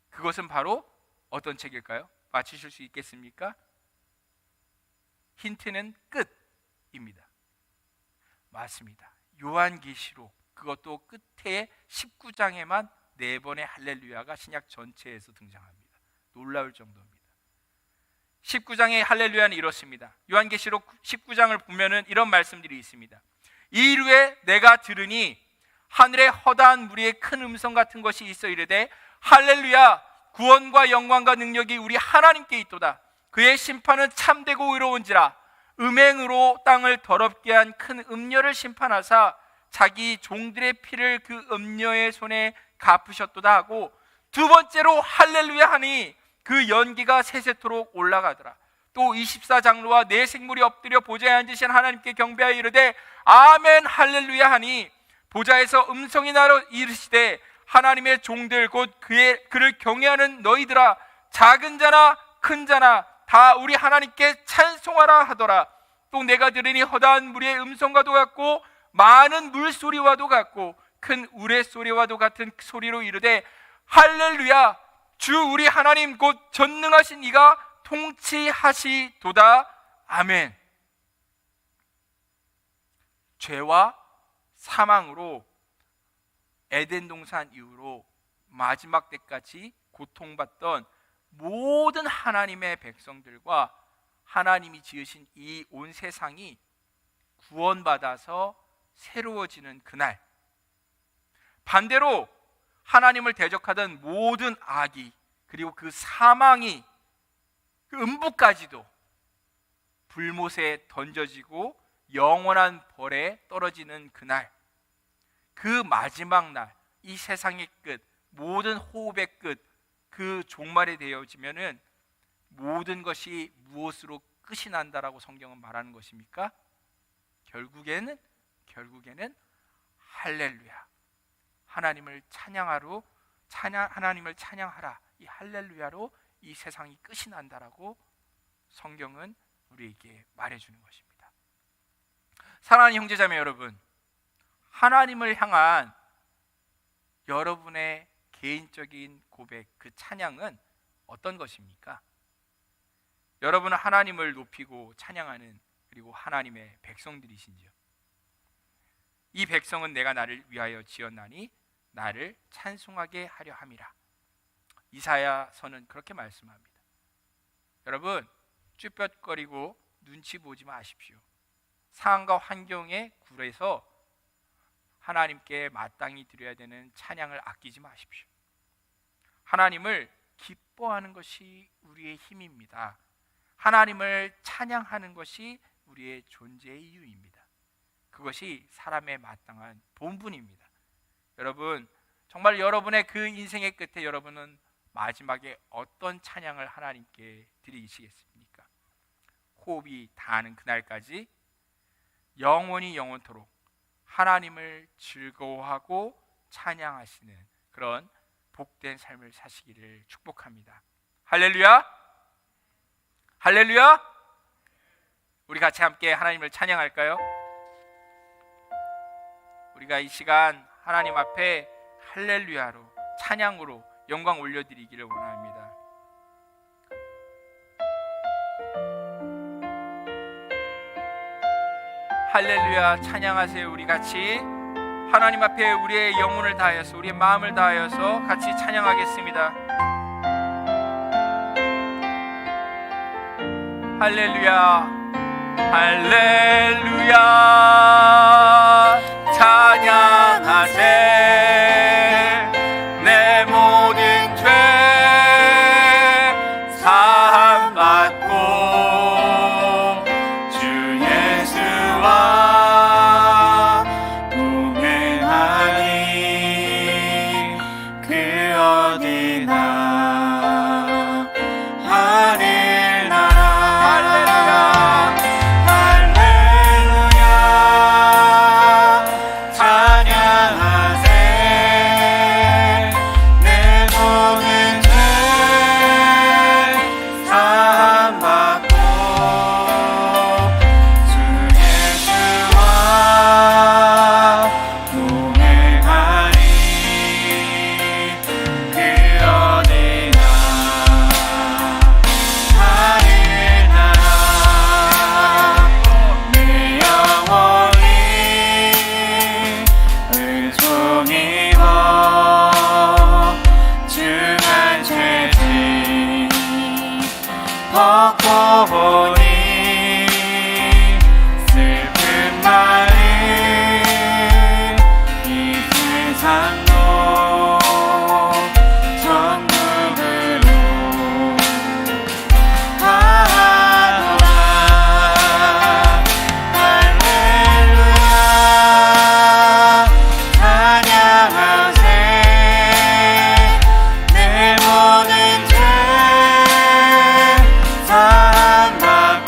그것은 바로 어떤 책일까요? 맞히실 수 있겠습니까? 힌트는 끝입니다. 맞습니다. 요한계시록, 그것도 끝에 19장에만 4번의 할렐루야가 신약 전체에서 등장합니다. 놀라울 정도입니다. 19장의 할렐루야는 이렇습니다. 요한계시록 19장을 보면은 이런 말씀들이 있습니다. 이르되 내가 들으니 하늘에 허다한 무리의 큰 음성 같은 것이 있어 이르되 할렐루야, 구원과 영광과 능력이 우리 하나님께 있도다. 그의 심판은 참되고 의로운지라. 음행으로 땅을 더럽게 한 큰 음녀를 심판하사 자기 종들의 피를 그 음녀의 손에 갚으셨도다 하고, 두 번째로 할렐루야 하니 그 연기가 세세토록 올라가더라. 또 24장로와 네 생물이 엎드려 보좌에 앉으신 하나님께 경배하여 이르되 아멘 할렐루야 하니, 보좌에서 음성이 나러 이르시되 하나님의 종들 곧 그를 경외하는 너희들아, 작은 자나 큰 자나 다 우리 하나님께 찬송하라 하더라. 또 내가 들으니 허다한 물의 음성과도 같고 많은 물소리와도 같고 큰 우레소리와도 같은 소리로 이르되 할렐루야, 주 우리 하나님 곧 전능하신 이가 통치하시도다. 아멘. 죄와 사망으로 에덴 동산 이후로 마지막 때까지 고통받던 모든 하나님의 백성들과 하나님이 지으신 이 온 세상이 구원받아서 새로워지는 그날, 반대로 하나님을 대적하던 모든 악이, 그리고 그 사망이, 그 음부까지도 불못에 던져지고 영원한 벌에 떨어지는 그날, 그 마지막 날, 이 세상의 끝, 모든 호흡의 끝, 그 종말이 되어지면은 모든 것이 무엇으로 끝이 난다라고 성경은 말하는 것입니까? 결국에는 할렐루야, 하나님을 하나님을 찬양하라, 이 할렐루야로 이 세상이 끝이 난다라고 성경은 우리에게 말해주는 것입니다. 사랑하는 형제자매 여러분, 하나님을 향한 여러분의 개인적인 고백, 그 찬양은 어떤 것입니까? 여러분은 하나님을 높이고 찬양하는, 그리고 하나님의 백성들이신지요? 이 백성은 내가 나를 위하여 지었나니 나를 찬송하게 하려 함이라. 이사야서는 그렇게 말씀합니다. 여러분, 쭈뼛거리고 눈치 보지 마십시오. 상황과 환경에 굴해서 하나님께 마땅히 드려야 되는 찬양을 아끼지 마십시오. 하나님을 기뻐하는 것이 우리의 힘입니다. 하나님을 찬양하는 것이 우리의 존재의 이유입니다. 그것이 사람의 마땅한 본분입니다. 여러분, 정말 여러분의 그 인생의 끝에 여러분은 마지막에 어떤 찬양을 하나님께 드리시겠습니까? 호흡이 닿는 그날까지 영원히 영원토록 하나님을 즐거워하고 찬양하시는 그런 복된 삶을 사시기를 축복합니다. 할렐루야! 할렐루야! 우리 같이 함께 하나님을 찬양할까요? 우리가 이 시간 하나님 앞에 할렐루야로, 찬양으로 영광 올려드리기를 원합니다. 할렐루야 찬양하세요. 우리 같이 하나님 앞에 우리의 영혼을 다하여서, 우리의 마음을 다하여서 같이 찬양하겠습니다. 할렐루야 할렐루야 찬양하세. 내 모든 죄 사함받고 주 예수와 동행하니 그 어디나 하늘 나라. 할렐루야 할렐루야 찬양하세. 내 모든 죄 사함받고 주 예수와 동행하니 그 어디나 하늘 나라. 내 영혼이 은총 입어 중한 죄짐 벗고 보니 슬픈 말은 이 세상도 천국으로 가노라. 할렐루야 찬양하세. 내 모든 죄 사함받고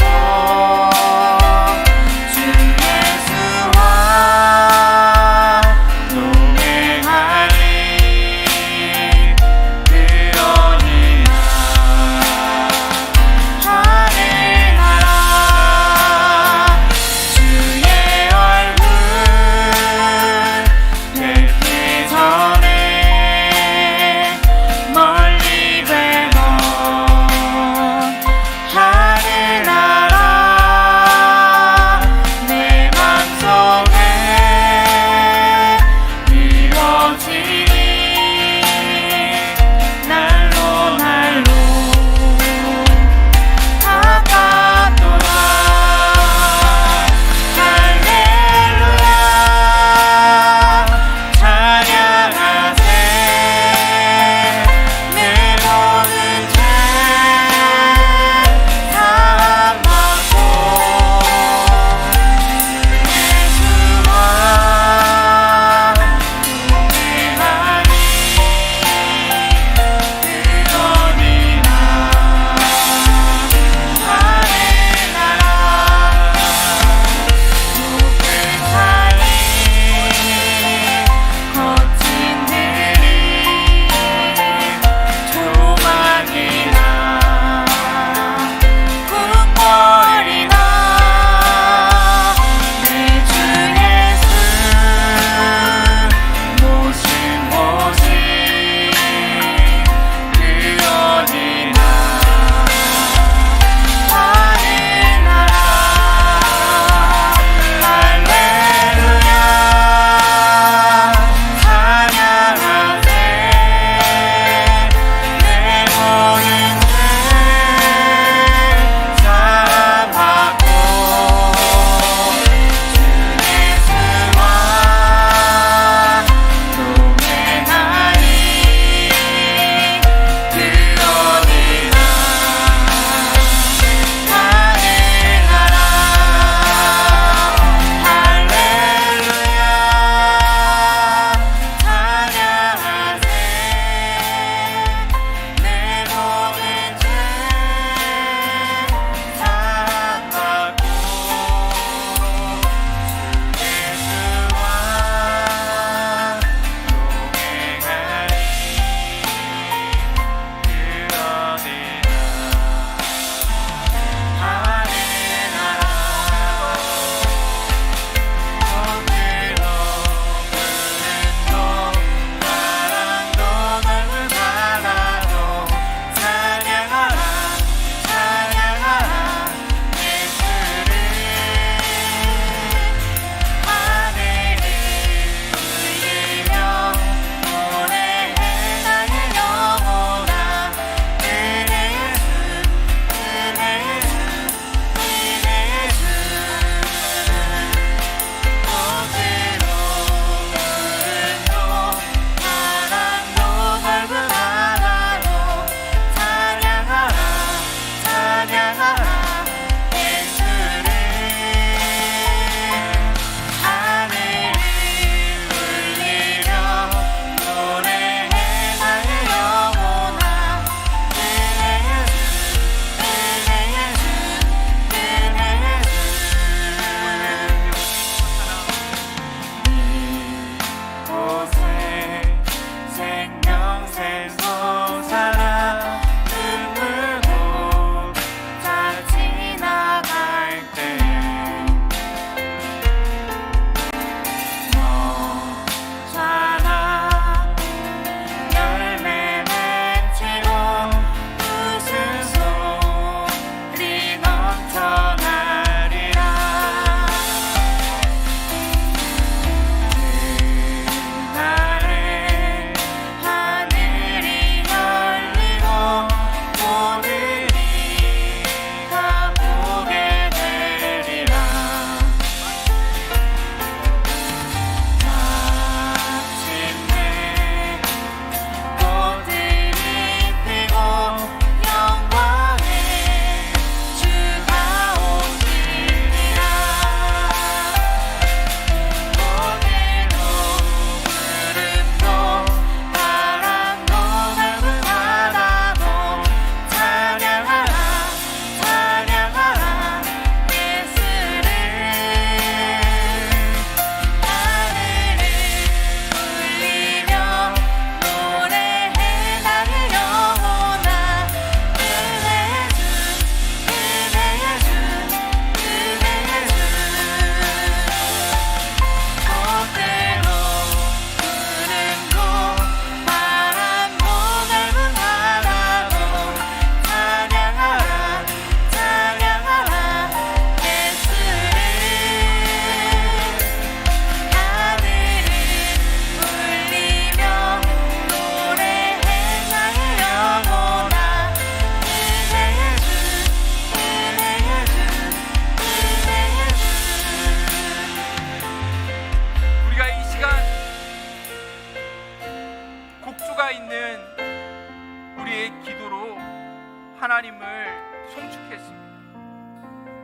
하나님을 송축했습니다.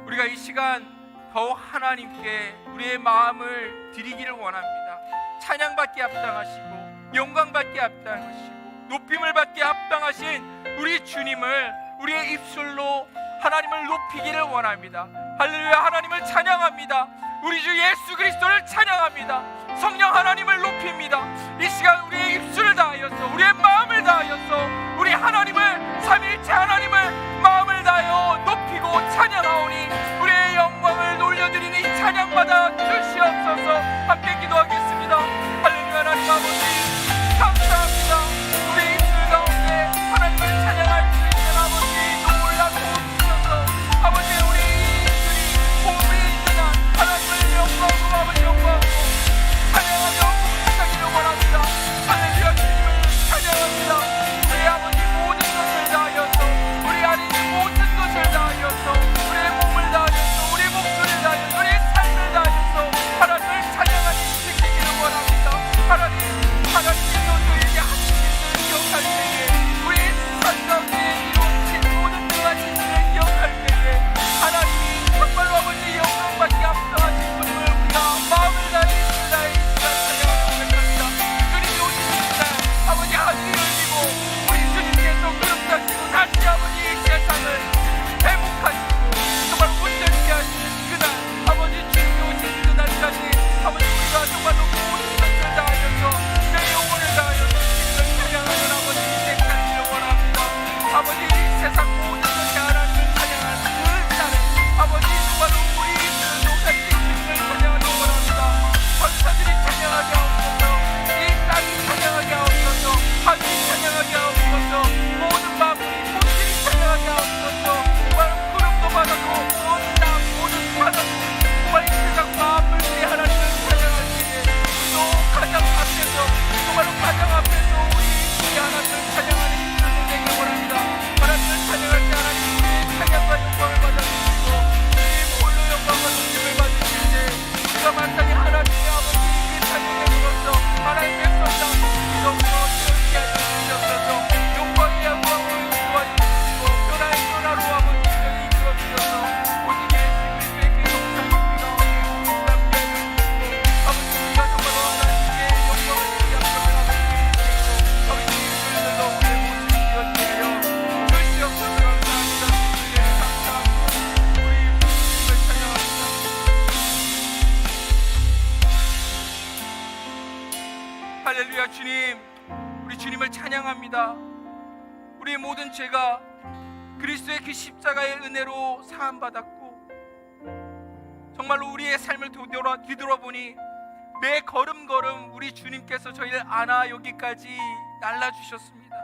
우리가 이 시간 더욱 하나님께 우리의 마음을 드리기를 원합니다. 찬양받기에 합당하시고 영광받기에 합당하시고 높임을 받기에 합당하신 우리 주님을 우리의 입술로 하나님을 높이기를 원합니다. 할렐루야. 하나님을 찬양합니다. 우리 주 예수 그리스도를 찬양합니다. 성령 하나님을 높입니다. 이 시간 우리의 입술을 다하여서 우리의 마음을 다하여서 우리 하나님을 삼위일체 하나님을 마음을 다하여 높이고 찬양하오니 우리의 영광을 돌려드리는 이 찬양받아 주시옵소서. 함께 기도하겠습니다. 할렐루야. 하나님 아버지 감사합니다. 우리 입술 가운데 하나님을 찬양할 수 있는 아버지 눈물 나고 주셔서 아버지 우리 입술이 호흡이 있는 한 하나님을 영광하고 아버지 영광하고 찬양하며 봉사하기를 원합니다. 할렐루야. 주님을 찬양합니다. 우리 아버지 모든 것을 다하여서 우리 안에 있는 모든 것을 다하여서 우리의 몸을 다하여서 우리의 목소리를 다하여서 우리의 삶을 다하여서 하나님을 찬양하는 인생 되기를 원합니다. 하나님께서 저에게 하신 일들을 기억할 때에 우리 삶 가운데 이루어진 모든 등한 일들을 기억할 때에 하나님이 정말로 아버지 영광받기 합당하신 분을 우리가 마음을 다해 입술을 다해 찬양하고 고백합니다. 그리고 오신 날 아버지 하늘이 열리고 우리 주님께서 그릇하시고 다시 아버지 이 세상을 회복하시고 정말 온전케 하시는 그날 아버지 주님이 오신 그날까지 아버지 우리가 정말로 모든 것을 다하여서 내 영혼을 다하여서 주님을 찬양하는 아버지 인생 살기를 원합니다. 아버지 이 세상 모든 것이 하나님을 찬양하는 그 날에 아버지 정말로 우리 입술도 같이 주님을 찬양하기 원합니다. 천사들이 찬양하게 하옵소서. 이 땅이 찬양하게 하옵소서. 하늘이 찬양하게 하옵소서. 모든 만물이 꽃들이 찬양하게 하옵소서. 정말 구름도 바다도 모든 땅 모든 바다도 정말 이 세상 만물들이 하나님을 찬양할 때에 또 가장 앞에서 정말로 가장 앞에서 우리 하나님을 찬양하는 입술을 되게 원합니다. 하나님을 찬양할 때 하나님 우리의 찬양과 영광을 받아주시고 우리의 홀로 영광과 높임을 받으실 때 우리가 마땅히 하나님의 아버지 그 찬양에 들어서 하나님의 성당 기도로 이렇게 하여 주시옵소서. 영광의 영광으로 인도하여 주시고 변화의 변화로 아버지 인정이 이끌어 주셔서 오직 예수 그리스도의 그 영상이 우리가 함께 하여 주시고 아버지 우리가 정말로 하나님께 영광을 드리기 앞서서 아버지 입술들로 우리의 모습을 지어지게 하여 주시옵소서. 감사합니다. 주님께 감사하고 우리 주님을 찬양합니다. 할렐루야. 주님 우리 주님을 찬양합니다. 우리의 모든 죄가 그리스도의 그 십자가의 은혜로 사함받았고 정말로 우리의 삶을 뒤돌아보니 매 걸음걸음 우리 주님께서 저희를 안아 여기까지 날라주셨습니다.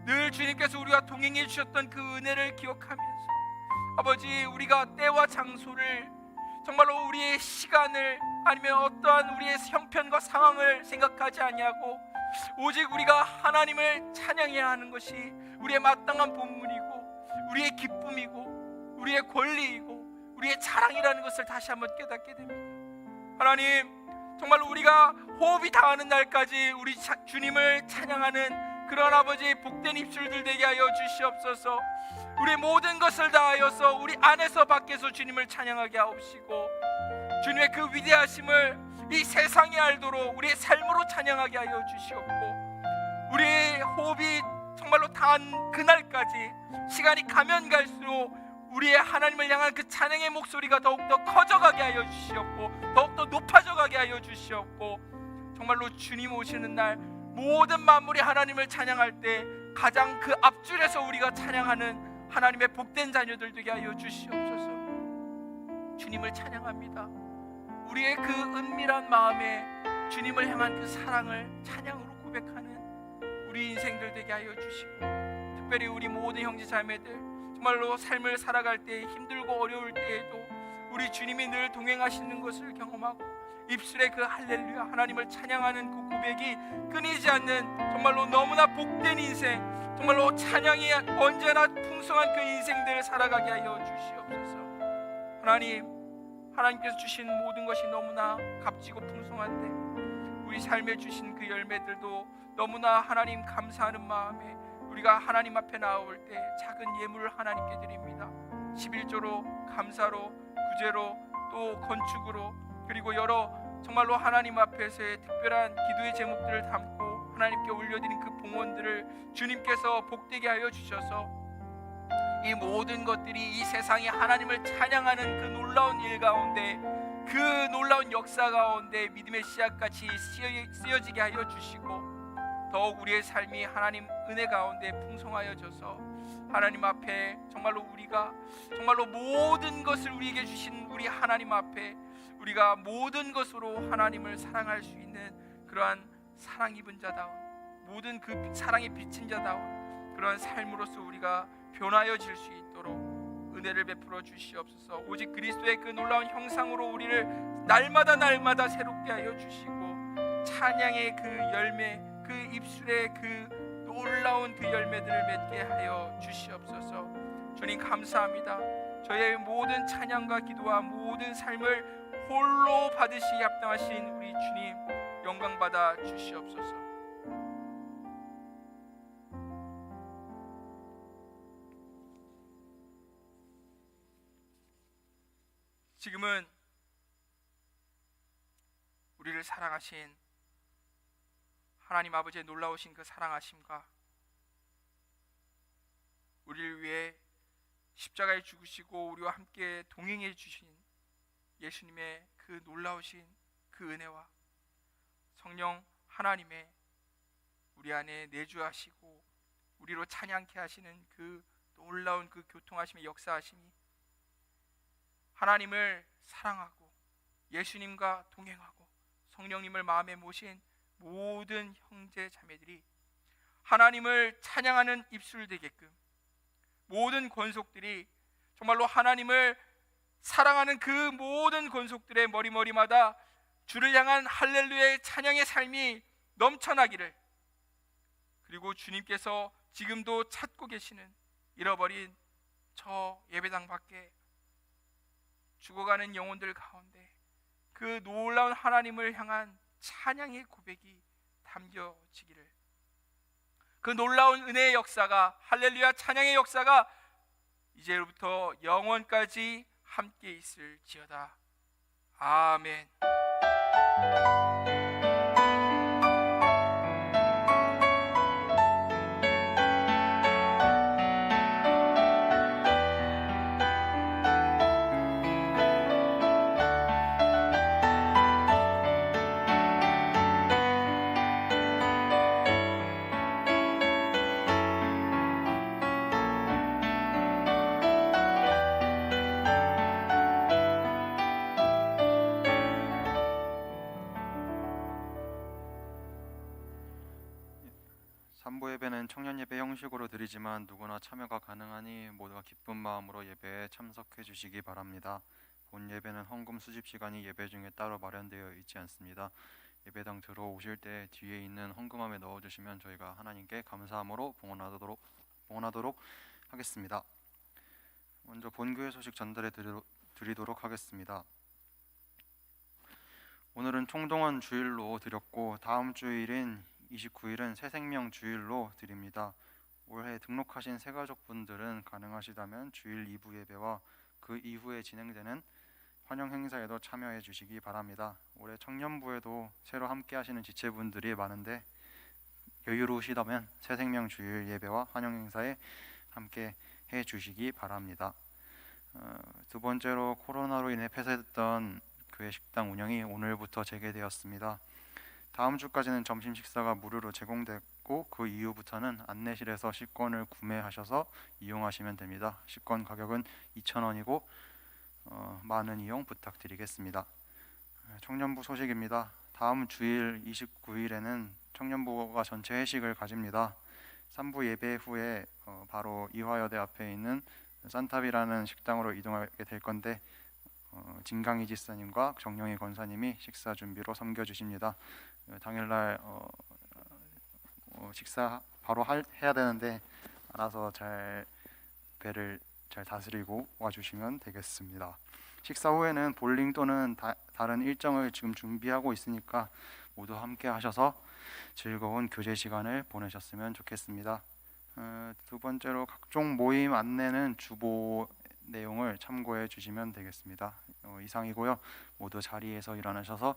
늘 주님께서 우리와 동행해 주셨던 그 은혜를 기억하면서 아버지 우리가 때와 장소를 정말로 우리의 시간을 아니면 어떠한 우리의 형편과 상황을 생각하지 아니하고 오직 우리가 하나님을 찬양해야 하는 것이 우리의 마땅한 본분이고 우리의 기쁨이고 우리의 권리이고 우리의 자랑이라는 것을 다시 한번 깨닫게 됩니다. 하나님 정말로 우리가 호흡이 닿는 날까지 우리 주님을 찬양하는 그런 아버지 복된 입술들 되게 하여 주시옵소서. 우리 모든 것을 다하여서 우리 안에서 밖에서 주님을 찬양하게 하옵시고 주님의 그 위대하심을 이 세상이 알도록 우리의 삶으로 찬양하게 하여 주시옵고 우리의 호흡이 정말로 닿은 그날까지 시간이 가면 갈수록 우리의 하나님을 향한 그 찬양의 목소리가 더욱더 커져가게 하여 주시옵고 더욱더 높아져가게 하여 주시옵고 정말로 주님 오시는 날 모든 만물이 하나님을 찬양할 때 가장 그 앞줄에서 우리가 찬양하는 하나님의 복된 자녀들 되게 하여 주시옵소서. 주님을 찬양합니다. 우리의 그 은밀한 마음에 주님을 향한 그 사랑을 찬양으로 고백하는 우리 인생들 되게 하여 주시고 특별히 우리 모든 형제 자매들 정말로 삶을 살아갈 때 힘들고 어려울 때에도 우리 주님이 늘 동행하시는 것을 경험하고 입술에 그 할렐루야 하나님을 찬양하는 그 고백이 끊이지 않는 정말로 너무나 복된 인생 정말로 찬양이 언제나 풍성한 그 인생들을 살아가게 하여 주시옵소서. 하나님께서 주신 모든 것이 너무나 값지고 풍성한데 우리 삶에 주신 그 열매들도 너무나 하나님 감사하는 마음에 우리가 하나님 앞에 나올 때 작은 예물을 하나님께 드립니다. 11조로, 감사로, 구제로, 또 건축으로, 그리고 여러 정말로 하나님 앞에서의 특별한 기도의 제목들을 담고 하나님께 올려드린 그 봉헌들을 주님께서 복되게 하여 주셔서 이 모든 것들이 이 세상에 하나님을 찬양하는 그 놀라운 일 가운데, 그 놀라운 역사 가운데 믿음의 씨앗같이 쓰여지게 하여 주시고, 더욱 우리의 삶이 하나님 은혜 가운데 풍성하여져서 하나님 앞에 정말로 우리가 정말로 모든 것을 우리에게 주신 우리 하나님 앞에 우리가 모든 것으로 하나님을 사랑할 수 있는 그러한 사랑 입은 자다운, 모든 그 사랑에 비친 자다운 그러한 삶으로서 우리가 변화여질 수 있도록 은혜를 베풀어 주시옵소서. 오직 그리스도의 그 놀라운 형상으로 우리를 날마다 새롭게 하여 주시고, 찬양의 그 열매, 그 입술의 그 놀라운 그 열매들을 맺게 하여 주시옵소서. 주님 감사합니다. 저의 모든 찬양과 기도와 모든 삶을 홀로 받으시기 합당하신 우리 주님 영광 받아 주시옵소서. 지금은 우리를 사랑하신 하나님 아버지의 놀라우신 그 사랑하심과 우리를 위해 십자가에 죽으시고 우리와 함께 동행해 주신 예수님의 그 놀라우신 그 은혜와 성령 하나님의 우리 안에 내주하시고 우리로 찬양케 하시는 그 놀라운 그 교통하심의 역사하심이 하나님을 사랑하고 예수님과 동행하고 성령님을 마음에 모신 모든 형제 자매들이 하나님을 찬양하는 입술 되게끔, 모든 권속들이 정말로 하나님을 사랑하는 그 모든 권속들의 머리마다 주를 향한 할렐루야의 찬양의 삶이 넘쳐나기를, 그리고 주님께서 지금도 찾고 계시는 잃어버린 저 예배당 밖에 죽어가는 영혼들 가운데 그 놀라운 하나님을 향한 찬양의 고백이 담겨지기를, 그 놀라운 은혜의 역사가, 할렐루야 찬양의 역사가 이제부터 영원까지 함께 있을지어다. 아멘. 삼부 예배는 청년 예배 형식으로 드리지만 누구나 참여가 가능하니 모두가 기쁜 마음으로 예배에 참석해 주시기 바랍니다. 본 예배는 헌금 수집 시간이 예배 중에 따로 마련되어 있지 않습니다. 예배당 들어오실 때 뒤에 있는 헌금함에 넣어주시면 저희가 하나님께 감사함으로 봉헌하도록 하겠습니다. 먼저 본교회 소식 전달해 드리도록 하겠습니다. 오늘은 총동원 주일로 드렸고 다음 주일인 29일은 새생명 주일로 드립니다. 올해 등록하신 새가족분들은 가능하시다면 주일 2부 예배와 그 이후에 진행되는 환영 행사에도 참여해 주시기 바랍니다. 올해 청년부에도 새로 함께 하시는 지체분들이 많은데 여유로우시다면 새생명 주일 예배와 환영 행사에 함께 해 주시기 바랍니다. 두 번째로 코로나로 인해 폐쇄됐던 교회 식당 운영이 오늘부터 재개되었습니다. 다음 주까지는 점심 식사가 무료로 제공됐고 그 이후부터는 안내실에서 식권을 구매하셔서 이용하시면 됩니다. 식권 가격은 2,000원이고 많은 이용 부탁드리겠습니다. 청년부 소식입니다. 다음 주일 29일에는 청년부가 전체 회식을 가집니다. 3부 예배 후에 바로 이화여대 앞에 있는 산탑이라는 식당으로 이동하게 될 건데 진강희 지사님과 정영희 권사님이 식사 준비로 섬겨주십니다. 당일날 식사 바로 해야 되는데 알아서 잘 배를 잘 다스리고 와주시면 되겠습니다. 식사 후에는 볼링 또는 다른 일정을 지금 준비하고 있으니까 모두 함께 하셔서 즐거운 교제 시간을 보내셨으면 좋겠습니다. 두 번째로 각종 모임 안내는 주보 내용을 참고해 주시면 되겠습니다. 이상이고요. 모두 자리에서 일어나셔서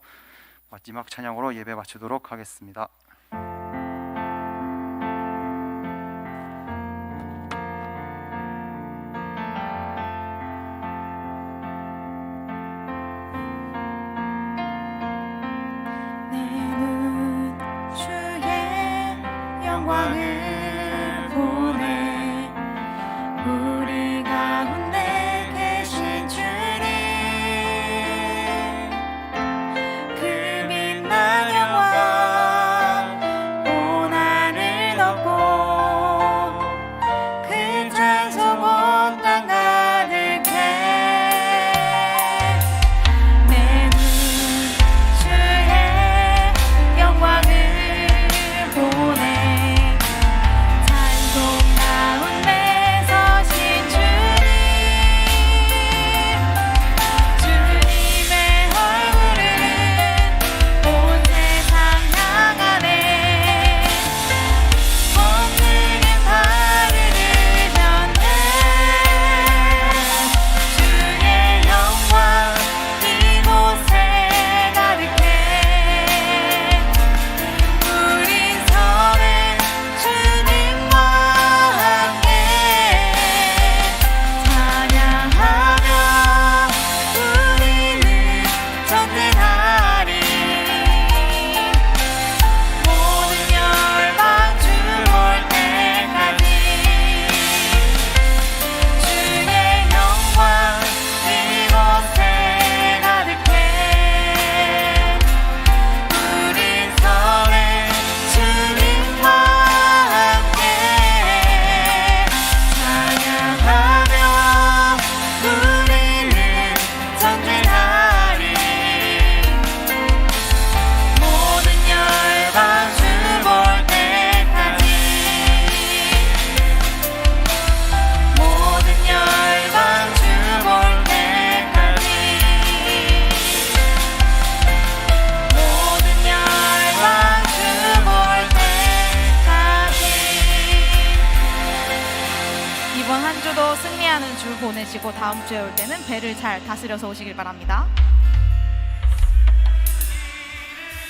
마지막 찬양으로 예배 마치도록 하겠습니다. 내 눈 주의 영광을 보네. 우리 가운데 계신 주님, 그 빛난 영광 온 하늘 덮고 그 찬송 온 땅 가득해. 내 눈 주의 영광을 보네. 찬송 가운데 서신 주님, 주님의 얼굴은 온 세상 향하네. 번능의 발을 들렸네. 주의 영광 이곳에 가득해. 우린 서는 주님과 함께 찬양하며 우리는 전진하리. 모든 열방 주 볼 때까지 주의 영광 이곳에 가득해. 우린 서는 주님과 함께 찬양하며 우리는 전진하리. 모든 열방 주 볼 때까지 모든 열방 주 볼 때까지 모든 열방 주 볼 때까지. 이번 한 주도 승리하는 주 보내시고 다음 주에 올 때는 배를 잘 다스려서 오시길 바랍니다.